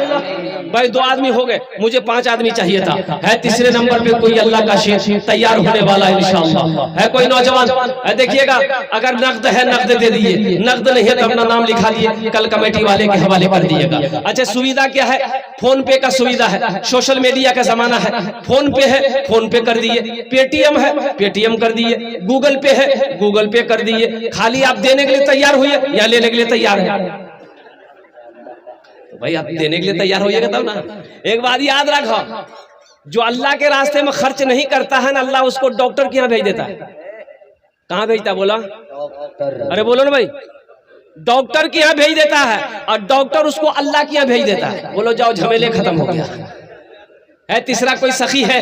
भाई 2 आदमी हो गए, मुझे 5 आदमी चाहिए था। है तीसरे नंबर पे कोई अल्लाह का शेर तैयार होने वाला है इंशाअल्लाह। है कोई नौजवान? देखिएगा, अगर नकद है नकद दे दिए, नकद नहीं है तो अपना नाम लिखा दिए, कल कमेटी वाले के हवाले कर दिएगा। अच्छा, सुविधा क्या है? फोन पे का सुविधा है, सोशल मीडिया का जमाना है, फोन पे है, फोन पे कर दिए, पेटीएम है, पेटीएम कर दिए, गूगल पे है, गूगल पे कर दिए। खाली आप देने के लिए तैयार हुए या लेने के लिए तैयार है? तो भाई आप देने के लिए तैयार होइएगा तब ना। एक बात याद रखो, जो अल्लाह के रास्ते में खर्च नहीं करता है ना, अल्लाह उसको डॉक्टर के यहाँ भेज देता है। कहाँ भेजता है बोला? अरे बोलो ना भाई, डॉक्टर के यहाँ भेज देता है और डॉक्टर उसको अल्लाह के यहाँ भेज देता है। बोलो जाओ, झमेले खत्म हो गया है। तीसरा कोई सखी है?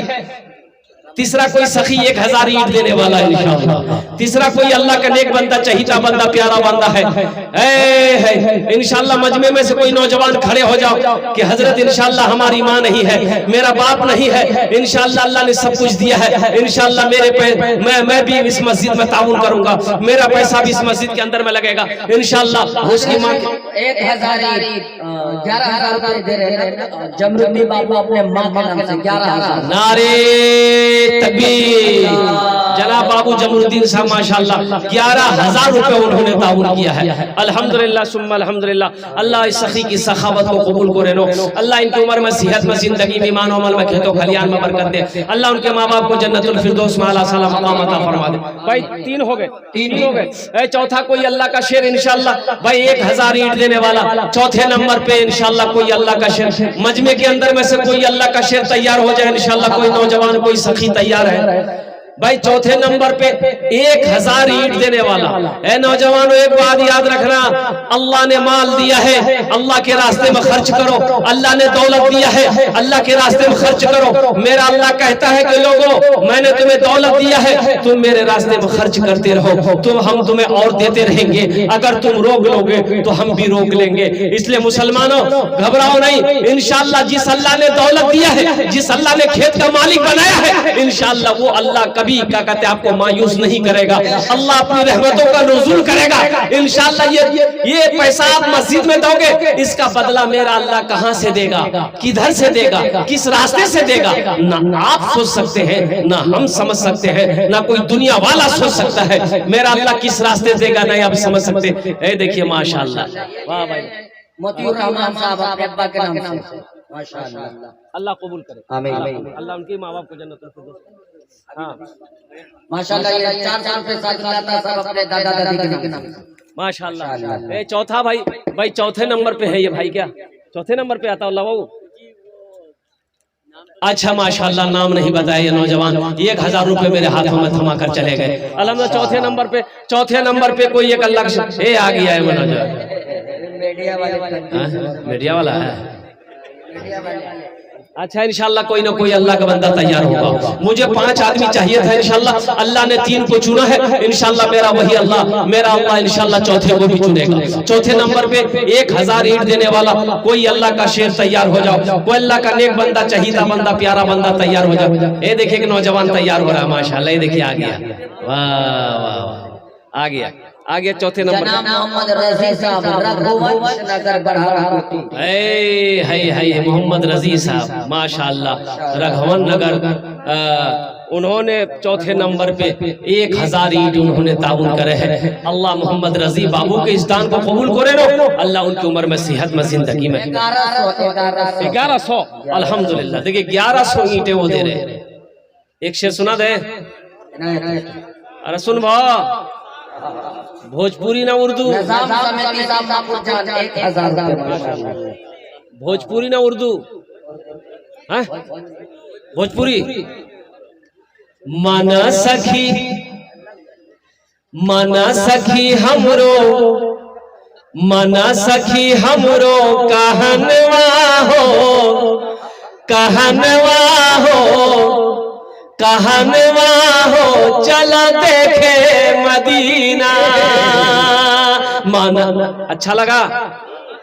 तीसरा कोई सखी 1000 ईंट देने वाला है इंशाअल्लाह। तीसरा कोई अल्लाह का नेक बंदा, चहीता बंदा, प्यारा बंदा है इंशाअल्लाह। मजमे में से कोई नौजवान खड़े हो जाओ कि हजरत इंशाअल्लाह हमारी माँ नहीं है, मेरा बाप नहीं है, इंशाअल्लाह अल्लाह ने सब कुछ दिया है, इंशाअल्लाह मैं भी इस मस्जिद में ताउन करूंगा, मेरा पैसा भी इस मस्जिद के अंदर में लगेगा इंशाअल्लाह। उसकी माँ
11,000 रुपए दे रहे हैं जमरुद्दीन बाबू अपने माँ के नाम से 11,000।
नारे तकबीर। जनाब बाबू जमरुद्दीन साहब माशाल्लाह 11,000 रुपए उन्होंने ताउन किया है। अल्हम्दुलिल्लाह सुम्मा अल्हम्दुलिल्लाह। अल्लाह इस सखी की सखावत को कबूल करे नो। अल्लाह इनकी उम्र में, सेहत में, जिंदगी में, ईमान अमल में, खेतों खलियान में बरकत दे। अल्लाह उनके माँ बाप को जन्नतुल फिरदौस में आला साला मकाम अता फरमा दे। भाई 3 हो गए। चौथा कोई अल्लाह का शेर इंशाअल्लाह भाई 1000 ईंट देने वाला। चौथे नंबर पे इंशाअल्लाह कोई अल्लाह का शेर, मजमे के अंदर में से कोई अल्लाह का शेर तैयार हो जाए इंशाअल्लाह। कोई नौजवान, कोई सखी तैयार है भाई। चौथे नंबर पे 1000 ईंट देने वाला। ए नौजवानों, एक बात याद रखना, अल्लाह ने माल दिया है, अल्लाह के रास्ते में खर्च करो। अल्लाह ने दौलत दिया है, अल्लाह के रास्ते में खर्च करो। मेरा अल्लाह कहता है कि लोगों, मैंने तुम्हें दौलत दिया है, तुम मेरे रास्ते में खर्च करते रहो, हम तुम्हें और देते रहेंगे। अगर तुम रोक लोगे तो हम भी रोक लेंगे। इसलिए मुसलमानों घबराओ नहीं, इंशाअल्लाह जिस अल्लाह ने दौलत दिया है, जिस अल्लाह ने खेत का मालिक बनाया है, इंशाअल्लाह वो अल्लाह कभी क्या कहते हैं आपको मायूस नहीं करेगा। अल्लाह अपनी रहमतों का नुज़ूल करेगा इंशाअल्लाह। ये पैसा आप मस्जिद में दोगे, इसका बदला मेरा अल्लाह कहां से देगा, किधर से देगा, किस रास्ते से देगा, ना आप सोच सकते हैं, ना हम समझ सकते हैं, ना कोई दुनिया वाला सोच सकता है। मेरा अल्लाह किस रास्ते देगा नहीं आप समझ सकते। ए देखिए माशाअल्लाह, वाह भाई।
मोतियुर रहमान साहब अपने अब्बा के नाम से माशाअल्लाह।
अल्लाह कबूल करे,
आमीन।
अल्लाह उनके माँ बाप को जन्नत में। हाँ
माशाअल्लाह, ये 4 साल पे साथ लाता सब अपने दादा दादी के नाम से
माशाअल्लाह। ए चौथा भाई चौथे नंबर पे है ये भाई, क्या चौथे नंबर पे आता अल्लाह बाबू? अच्छा माशाअल्लाह, नाम नहीं बताया ये नौजवान। 1000 रुपए मेरे हाथों में थमा कर चले गए अल्हम्दुलिल्लाह। चौथे नंबर पे कोई एक अल्लाह से आ गया है नौजवान, मीडिया वाला है। अच्छा इंशाअल्लाह कोई ना कोई अल्लाह का बंदा तैयार होगा। मुझे 5 आदमी चाहिए था इंशाअल्लाह, अल्लाह ने 3 को चुना है इंशाअल्लाह। मेरा अल्लाह इंशाअल्लाह चौथे को भी चुनेगा। चौथे नंबर पे 1000 ईंट देने वाला कोई अल्लाह का शेर तैयार हो जाओ, कोई अल्लाह का नेक बंदा, चहीता बंदा, प्यारा बंदा तैयार हो जाओ। ये देखिए कि नौजवान तैयार हो रहा है माशाअल्लाह। ये देखिए आ गया, वाह वाह, आ गया चौथे नंबर पे
मोहम्मद रजी साहब, रघुवंश नगर बरहारपुर।
है मोहम्मद रजी साहब माशाअल्लाह, रघुवन नगर। उन्होंने चौथे नंबर पे 1000 ईंट उन्होंने ताउन करे हैं। अल्लाह मोहम्मद रजी बाबू के इस दान को कबूल करे नो। अल्लाह उनकी उम्र में, सेहत में, जिंदगी में 1100 अल्हम्दुलिल्लाह। देखिए 1100 ईंटें वो दे रहे हैं। एक शेर सुना दे, अरे सुन भाव, भोजपुरी ना उर्दू, भोजपुरी ना उर्दू, भोजपुरी। मना सखी हमरो, मना सखी हमरो कहनवा हो चला देखे मदीना। माना अच्छा लगा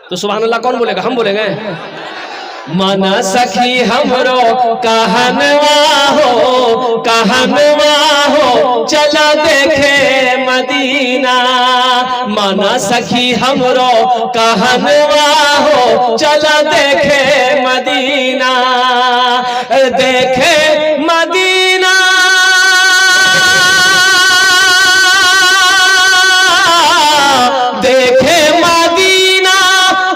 तो सुभान अल्लाह कौन बोलेगा? हम बोलेंगे। मना सखी हमरो कहनवा हो चला देखे मदीना। मना सखी हमरो कहनवा हो चला देखे मदीना। देखे मदीना, देखे मदीना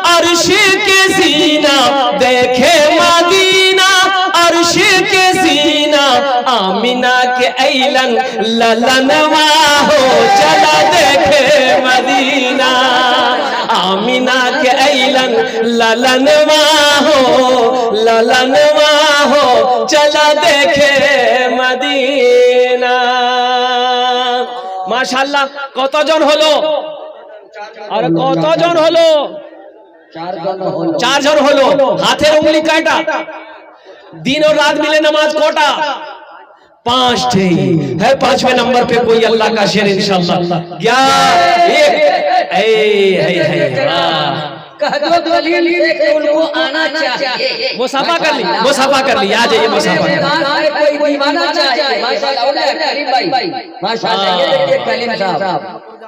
अर्श के सीना, देखे मदीना अर्श के सीना। आमिना के ऐलन ललनवा हो चला देखे मदीना। आमिना के ऐलन ललनवा हो चला देखे मदीना। माशाअल्लाह কতজন হলো? আর কতজন হলো? 4 জন হলো। হাতের উंगली কয়টা? दिन और रात मिले नमाज कोटा। 5 ठे है। 5वें नंबर पे कोई अल्लाह का शेर इंशाअल्लाह। 11
कह दो दलील से कि उनको आना चाहिए।
मुसाफा कर ली, मुसाफा कर ली, आ जाइए मुसाफा कर ली।
कोई दीवाना चाहिए। माशाल्लाह करीम भाई, माशाल्लाह ये देखिए कलीम साहब,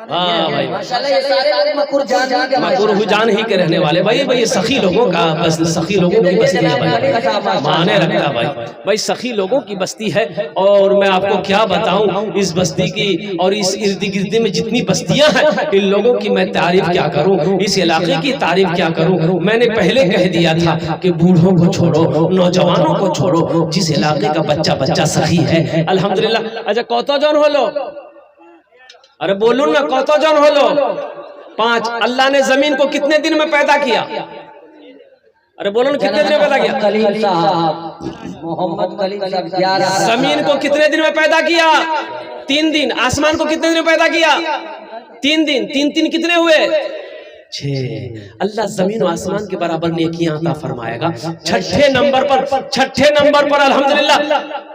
हाँ भाई
माशाल्लाह ये सारे लोग मकुर
जान ही के रहने वाले भाई। भाई सखी लोगों का बस, सखी लोगों की बस्ती है भाई, माने रखता भाई। भाई सखी लोगों की बस्ती है और मैं आपको क्या बताऊं इस बस्ती की और इस इर्द गिर्द में जितनी बस्तियां हैं, इन लोगों की मैं तारीफ क्या करूं, इस इलाके की तारीफ क्या करूं। मैंने पहले कह दिया था कि बूढ़ों को छोड़ो, नौजवानों को छोड़ो, जिस इलाके का बच्चा बच्चा सखी है अल्हम्दुलिल्लाह। अच्छा कौतो जन होलो, अरे बोलू ना कौतो जन होलो। 5। अल्लाह ने जमीन को कितने दिन में पैदा किया? अरे बोलो ना कितने दिन में पैदा किया?
कलीम साहब, मोहम्मद कलीम साहब 11।
जमीन को कितने दिन में पैदा किया? 3 दिन। आसमान को कितने दिन में पैदा किया? 3 दिन। 3 कितने हुए? 6। अल्लाह जमीन और आसमान के बराबर नेकियां अता फरमाएगा। 6ठे नंबर पर अल्हम्दुलिल्लाह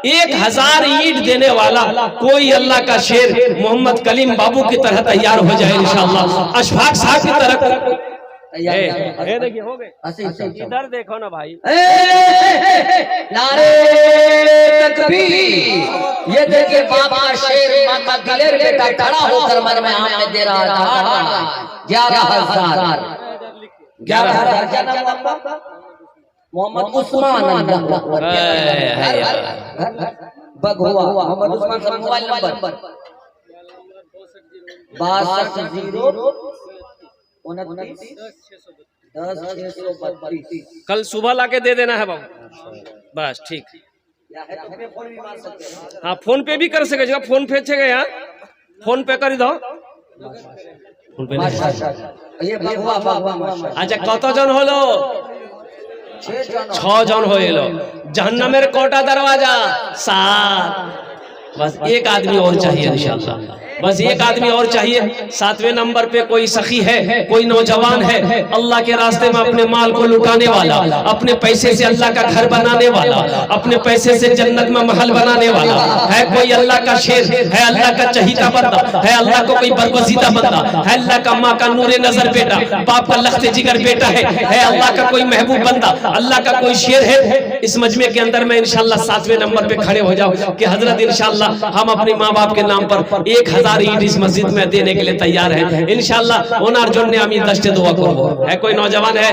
1000 ईंट देने वाला कोई अल्लाह का शेर मोहम्मद कलीम बाबू की तरह तैयार हो जाए इंशाअल्लाह। अशफाक साहब की तरह देखिए हो गए। इधर देखो ना भाई,
नारे तकबीर। ये देखिए बाबा शेर मोहम्मद दिलेर बेटा खड़ा होकर मन में आम दे रहा था 11,000। 11,000 मोहम्मद उस्मान बगुआ मोहम्मद उस्मान का मोबाइल नंबर 62
कल सुबह लाके दे देना है बाबू, बस ठीक। हाँ फोन पे भी कर सके, फोन पे छे यहाँ फोन पे कर दो। अच्छा कत जन होलो? 6 जन हो लो। जहन्नमेर कोटा दरवाजा 7। बस एक आदमी और चाहिए इंशाअल्लाह, बस एक आदमी और चाहिए। 7वें नंबर पे कोई सखी है, कोई नौजवान है, अल्लाह के रास्ते में अपने माल को लुटाने वाला, अपने पैसे से अल्लाह का घर बनाने वाला, अपने पैसे से जन्नत में महल बनाने वाला है। कोई अल्लाह का शेर है, अल्लाह का चहीता बंदा है, अल्लाह को कोई बरगज़ीदा बंदा है, अल्लाह का माँ का नूरे नजर बेटा, बाप का लख्ते जिगर बेटा है अल्लाह का कोई महबूब बंदा, अल्लाह का कोई शेर है। इस मजमे के अंदर में इंशाअल्लाह 7वें नंबर पे खड़े हो जाओ कि हजरत इंशाअल्लाह हम अपने माँ बाप के नाम पर 1000 ईंट इस मस्जिद में देने के लिए तैयार हैं इंशाअल्लाह। ओनार जोड़ने आमी दस्ते दुआ करबो। है कोई नौजवान है?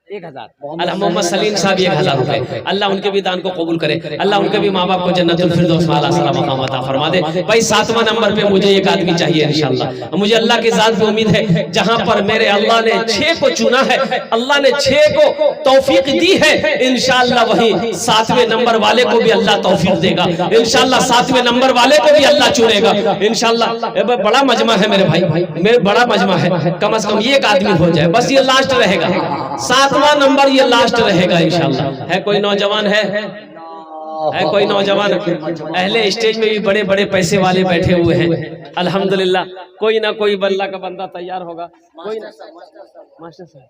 1000। अल्लाह मोहम्मद सलीम साहब 1000 रुपए, अल्लाह उनके भी दान को कबूल करे, अल्लाह उनके भी माँ बाप को जन्नतुल फिरदौस में आला मकाम अता फरमा दे। भाई 7वां नंबर पे मुझे एक आदमी चाहिए इंशाअल्लाह। मुझे अल्लाह की जात पे उम्मीद है, जहां पर मेरे अल्लाह ने 6 को चुना है, अल्लाह ने 6 को तौफीक दी है, इंशाअल्लाह वही 7वें नंबर वाले को भी अल्लाह तौफीक देगा इंशाअल्लाह। 7वें नंबर वाले को भी अल्लाह चुनेगा इंशाअल्लाह। बड़ा मजमा है मेरे भाई, मेरे बड़ा मजमा है, कम से कम एक आदमी हो जाए, बस ये लास्ट रहेगा। 7वां नंबर ये लास्ट रहेगा इंशाअल्लाह। है कोई नौजवान है कोई नौजवान? अहले स्टेज में भी बड़े बड़े पैसे वाले बैठे हुए हैं अल्हम्दुलिल्लाह। कोई ना कोई बल्ला का बंदा तैयार होगा। कोई मास्टर साहब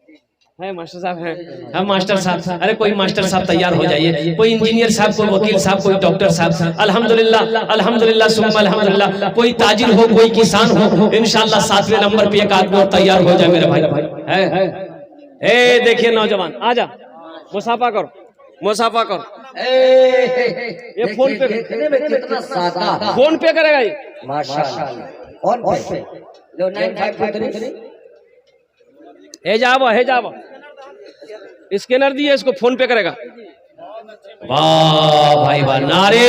है, मास्टर साहब है, हम मास्टर साहब, अरे कोई मास्टर साहब तैयार हो जाइए, कोई इंजीनियर साहब, कोई वकील साहब, कोई डॉक्टर साहब। अल्हम्दुलिल्लाह अल्हम्दुलिल्लाह सुम्मा अल्हम्दुलिल्लाह। कोई ताजिर हो, कोई किसान हो, इंशाअल्लाह 7वें नंबर पे एक आदमी और तैयार हो जाए मेरे भाई। है ए देखिए नौजवान, आजा मुसाफा करो, मुसाफा करो। ये फोन पे
कितना सादा,
फोन पे करेगा ये
माशाल्लाह। फोन पे लो 9523
हे जाओ स्कैनर दिए, इसको फोन पे करेगा। वाह भाई वाह, नारे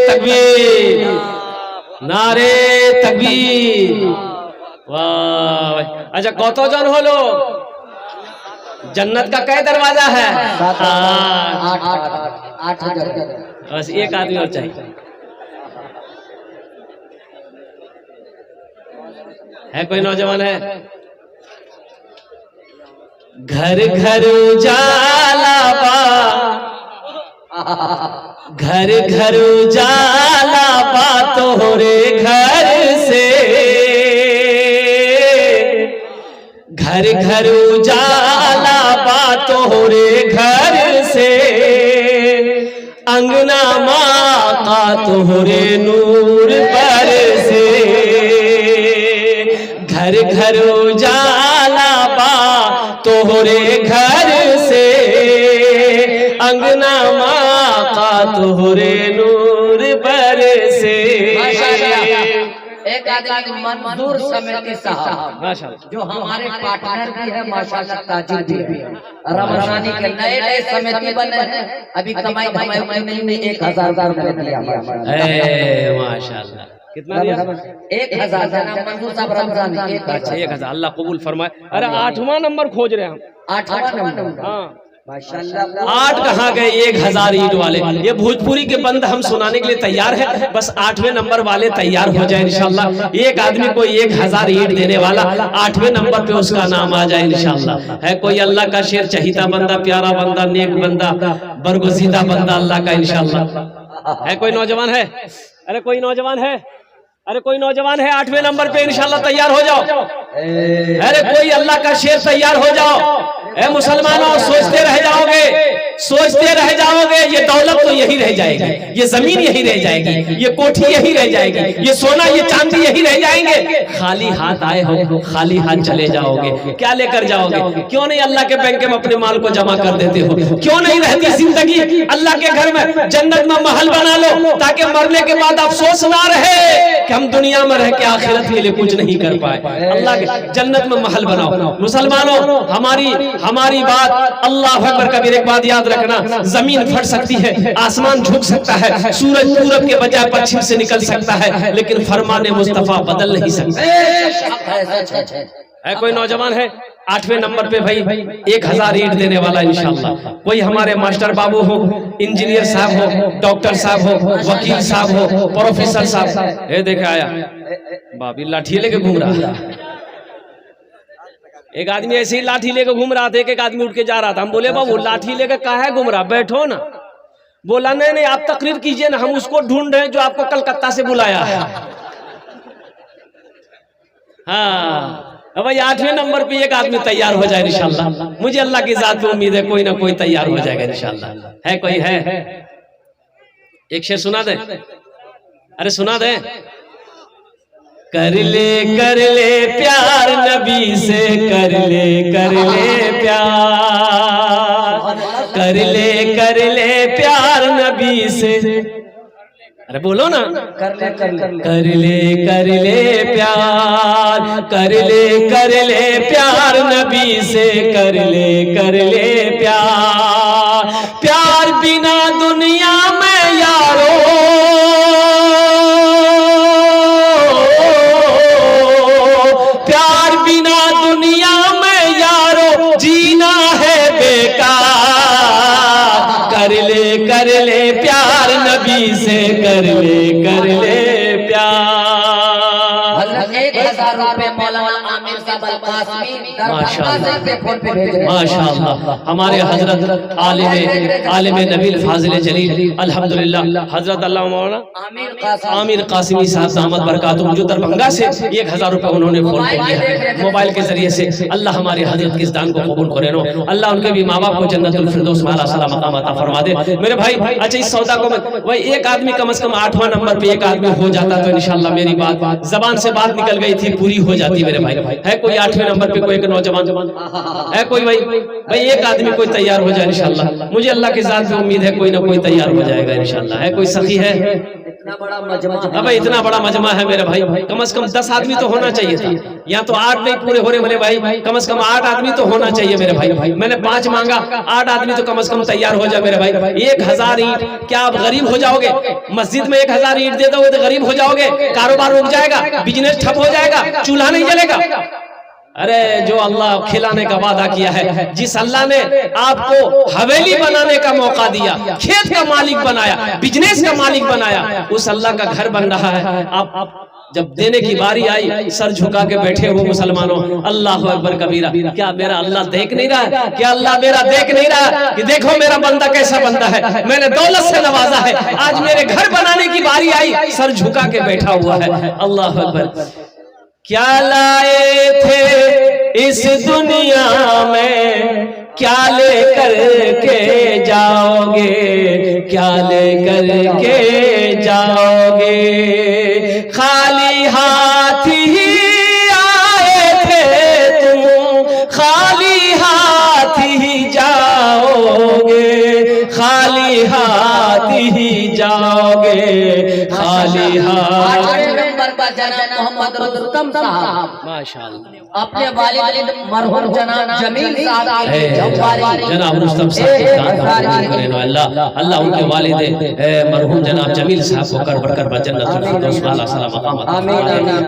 तकबीर, नारे तकबीर, वाह भाई। अच्छा कौतो जन होलो? जन्नत का कई दरवाजा है?
8।
बस एक आदमी और चाहिए। है कोई नौजवान है? घर घर उजाला बा, घर घर उजाला बा तोरे घर से, घर घर उजाला बा तोरे घर से। तोहरे नूर बरसे, घर घर उजाला बा तोहरे घर से, अंगना माँ का तोहरे नूर बरसे।
एक आदमी मंजूर समिति साहब
माशाल्लाह,
जो हमारे पार्टनर भी है माशाल्लाह, ताजुद्दीन भी है, रमजानी के नए नए समिति बने हैं, अभी कमाई धमाई नहीं 1000 दिया
माशाल्लाह। कितना दिया?
1000 जनाब मंजूर साहब रमजानी।
अच्छा 1000, अल्लाह कबूल फरमाए। अरे 8वां नंबर खोज रहे हैं हम।
8वां नंबर,
हाँ
माशाल्लाह।
8 कहाँ गए? 1000 ईंट वाले। ये भोजपुरी के बंद हम सुनाने के लिए तैयार है, बस 8वें नंबर वाले तैयार हो जाए इंशाल्लाह। एक आदमी को 1000 ईंट देने वाला 8वें नंबर पे उसका नाम आ जाए इंशाल्लाह। है कोई अल्लाह का शेर चहीता बंदा, प्यारा बंदा, नेक बंदा, बरगुज़ीदा बंदा अल्लाह का इंशाल्लाह। है कोई नौजवान है? अरे कोई नौजवान है? अरे कोई नौजवान है? 8वें नंबर पे इंशाल्लाह तैयार हो जाओ। अरे कोई अल्लाह का शेर तैयार हो जाओ। ए मुसलमानों, सोचते रह जाओगे, सोचते रह जाओगे, ये दौलत तो यही रह जाएगी, ये जमीन यही रह जाएगी, ये कोठी यही रह जाएगी, ये सोना ये चांदी यही रह जाएंगे। खाली हाथ आए हो, खाली हाथ चले जाओगे। क्या लेकर जाओगे? क्यों नहीं अल्लाह के बैंक में अपने माल को जमा कर देते हो? क्यों नहीं रहती जिंदगी अल्लाह के घर में? जन्नत में महल बना लो ताकि मरने के बाद अफसोस ना रहे कि हम दुनिया में रह के आखिरत के लिए कुछ नहीं कर पाए। अल्लाह के जन्नत में महल बनाओ। मुसलमानों, हमारी बात अल्लाह अकबर कबीर। एक बात याद रखना, जमीन फट सकती है, आसमान झुक सकता है, सूरज पूरब के बजाय पश्चिम से निकल सकता है, लेकिन फरमाने मुस्तफा बदल नहीं सकता। है कोई नौजवान है? 8वें नंबर पे भाई 1000 ईंट देने वाला इंशाल्लाह। कोई हमारे मास्टर बाबू हो, इंजीनियर साहब हो, डॉक्टर साहब हो, वकील साहब हो, प्रोफेसर साहब। ये देखे आया बाबी लाठी लेके घूम रहा है। एक आदमी ऐसे ही लाठी लेके घूम रहा था, एक आदमी उठ के जा रहा था। हम बोले बाबू लाठी लेके काहे घूम रहा, बैठो ना। बोला नहीं आप तकरीर कीजिए ना, हम उसको ढूंढ रहे हैं जो आपको कलकत्ता से बुलाया है। हाँ भाई 8वें नंबर पे एक आदमी तैयार हो जाए इंशाल्लाह। मुझे अल्लाह की जात पे उम्मीद है कोई ना कोई तैयार हो जाएगा इंशाल्लाह। है कोई? है एक शेर सुना दे। अरे सुना दे। कर ले प्यार नबी से, कर ले प्यार, कर ले प्यार नबी से। अरे बोलो ना। कर ले प्यार, कर ले प्यार नबी से, कर ले प्यार। प्यार बिना दुनिया में यारो, प्यार बिना दुनिया में यारो जीना है बेकार। कर ले प्यार नबी से, कर ले प्यार।
1000 रुपए मौलाना आमिर साहब अल-कासमी
माशाअल्लाह। हमारे हजरत आलिम नबील फाजिल जलील अल्हम्दुलिल्लाह हजरत अल्लाह मौलाना आमिर कासिमी साहब दामद बरकातुहू जो दरभंगा से 1000 रुपए उन्होंने फोन पे दिया है मोबाइल के जरिए से। अल्लाह हमारे हजरत के इस दान को कबूल करे नो। अल्लाह उनके भी माँ बाप को जन्नतुल फिरदौस में आला सलाम मकाम अता फरमा दे। मेरे भाई अच्छा इस सौदा को भाई एक आदमी कम से कम 8वां नंबर पे एक आदमी हो जाता तो इंशाल्लाह मेरी बात जबान से बात निकल गई थी पूरी हो जाती। मेरे भाई है कोई 8वें नंबर पे कोई एक नौजवान है कोई? भाई एक आदमी कोई तैयार हो जाए इंशाल्लाह। मुझे अल्लाह की जात पे उम्मीद है कोई ना कोई तैयार हो जाएगा इंशाल्लाह। है कोई सखी है?
इतना बड़ा मजमा है।
भाई इतना बड़ा मजमा है मेरे भाई, कम से कम 10 आदमी तो होना चाहिए था। यहाँ तो 8 नहीं पूरे हो रहे मेरे भाई, कम से कम 8 आदमी तो होना चाहिए मेरे भाई। मैंने 5 मांगा, 8 आदमी तो कम से कम तैयार हो जाए मेरे भाई। 1000 ईंट, क्या आप गरीब हो जाओगे? मस्जिद में 1000 ईंट दे दोगे तो गरीब हो जाओगे? कारोबार रुक जाएगा, बिजनेस ठप हो जाएगा, चूल्हा नहीं जलेगा। अरे जो अल्लाह खिलाने का वादा किया है, जिस अल्लाह ने आपको हवेली बनाने का मौका दिया, खेत का मालिक बनाया, बिजनेस का मालिक बनाया, उस अल्लाह का घर बन रहा है। आप जब देने की बारी आई सर झुका के बैठे हो मुसलमानों, अल्लाह अकबर कबीरा। क्या मेरा अल्लाह देख नहीं रहा? क्या अल्लाह मेरा देख नहीं रहा कि देखो मेरा बंदा कैसा बंदा है, मैंने दौलत से नवाजा है, आज मेरे घर बनाने की बारी आई सर झुका के बैठा हुआ है। अल्लाह अकबर। क्या लाए थे इस दुनिया में, क्या लेकर के जाओगे, क्या लेकर के जाओगे। खाली हाथ ही आए थे तुम, खाली हाथ ही जाओगे, खाली हाथ ही जाओगे, खाली हाथ।
8वें नंबर पर जनाब मोहम्मद रुस्तम साहब,
माशाअल्लाह,
अपने वालिद मरहूम जनाब जमील साहब
है, जनाब रुस्तम साहब, अल्लाह अल्लाह उनके वालिद मरहूम जनाब जमील साहब को कर बढ़कर जन्नतुल फिरदौस वाला सलाम मकाम अता फरमाए।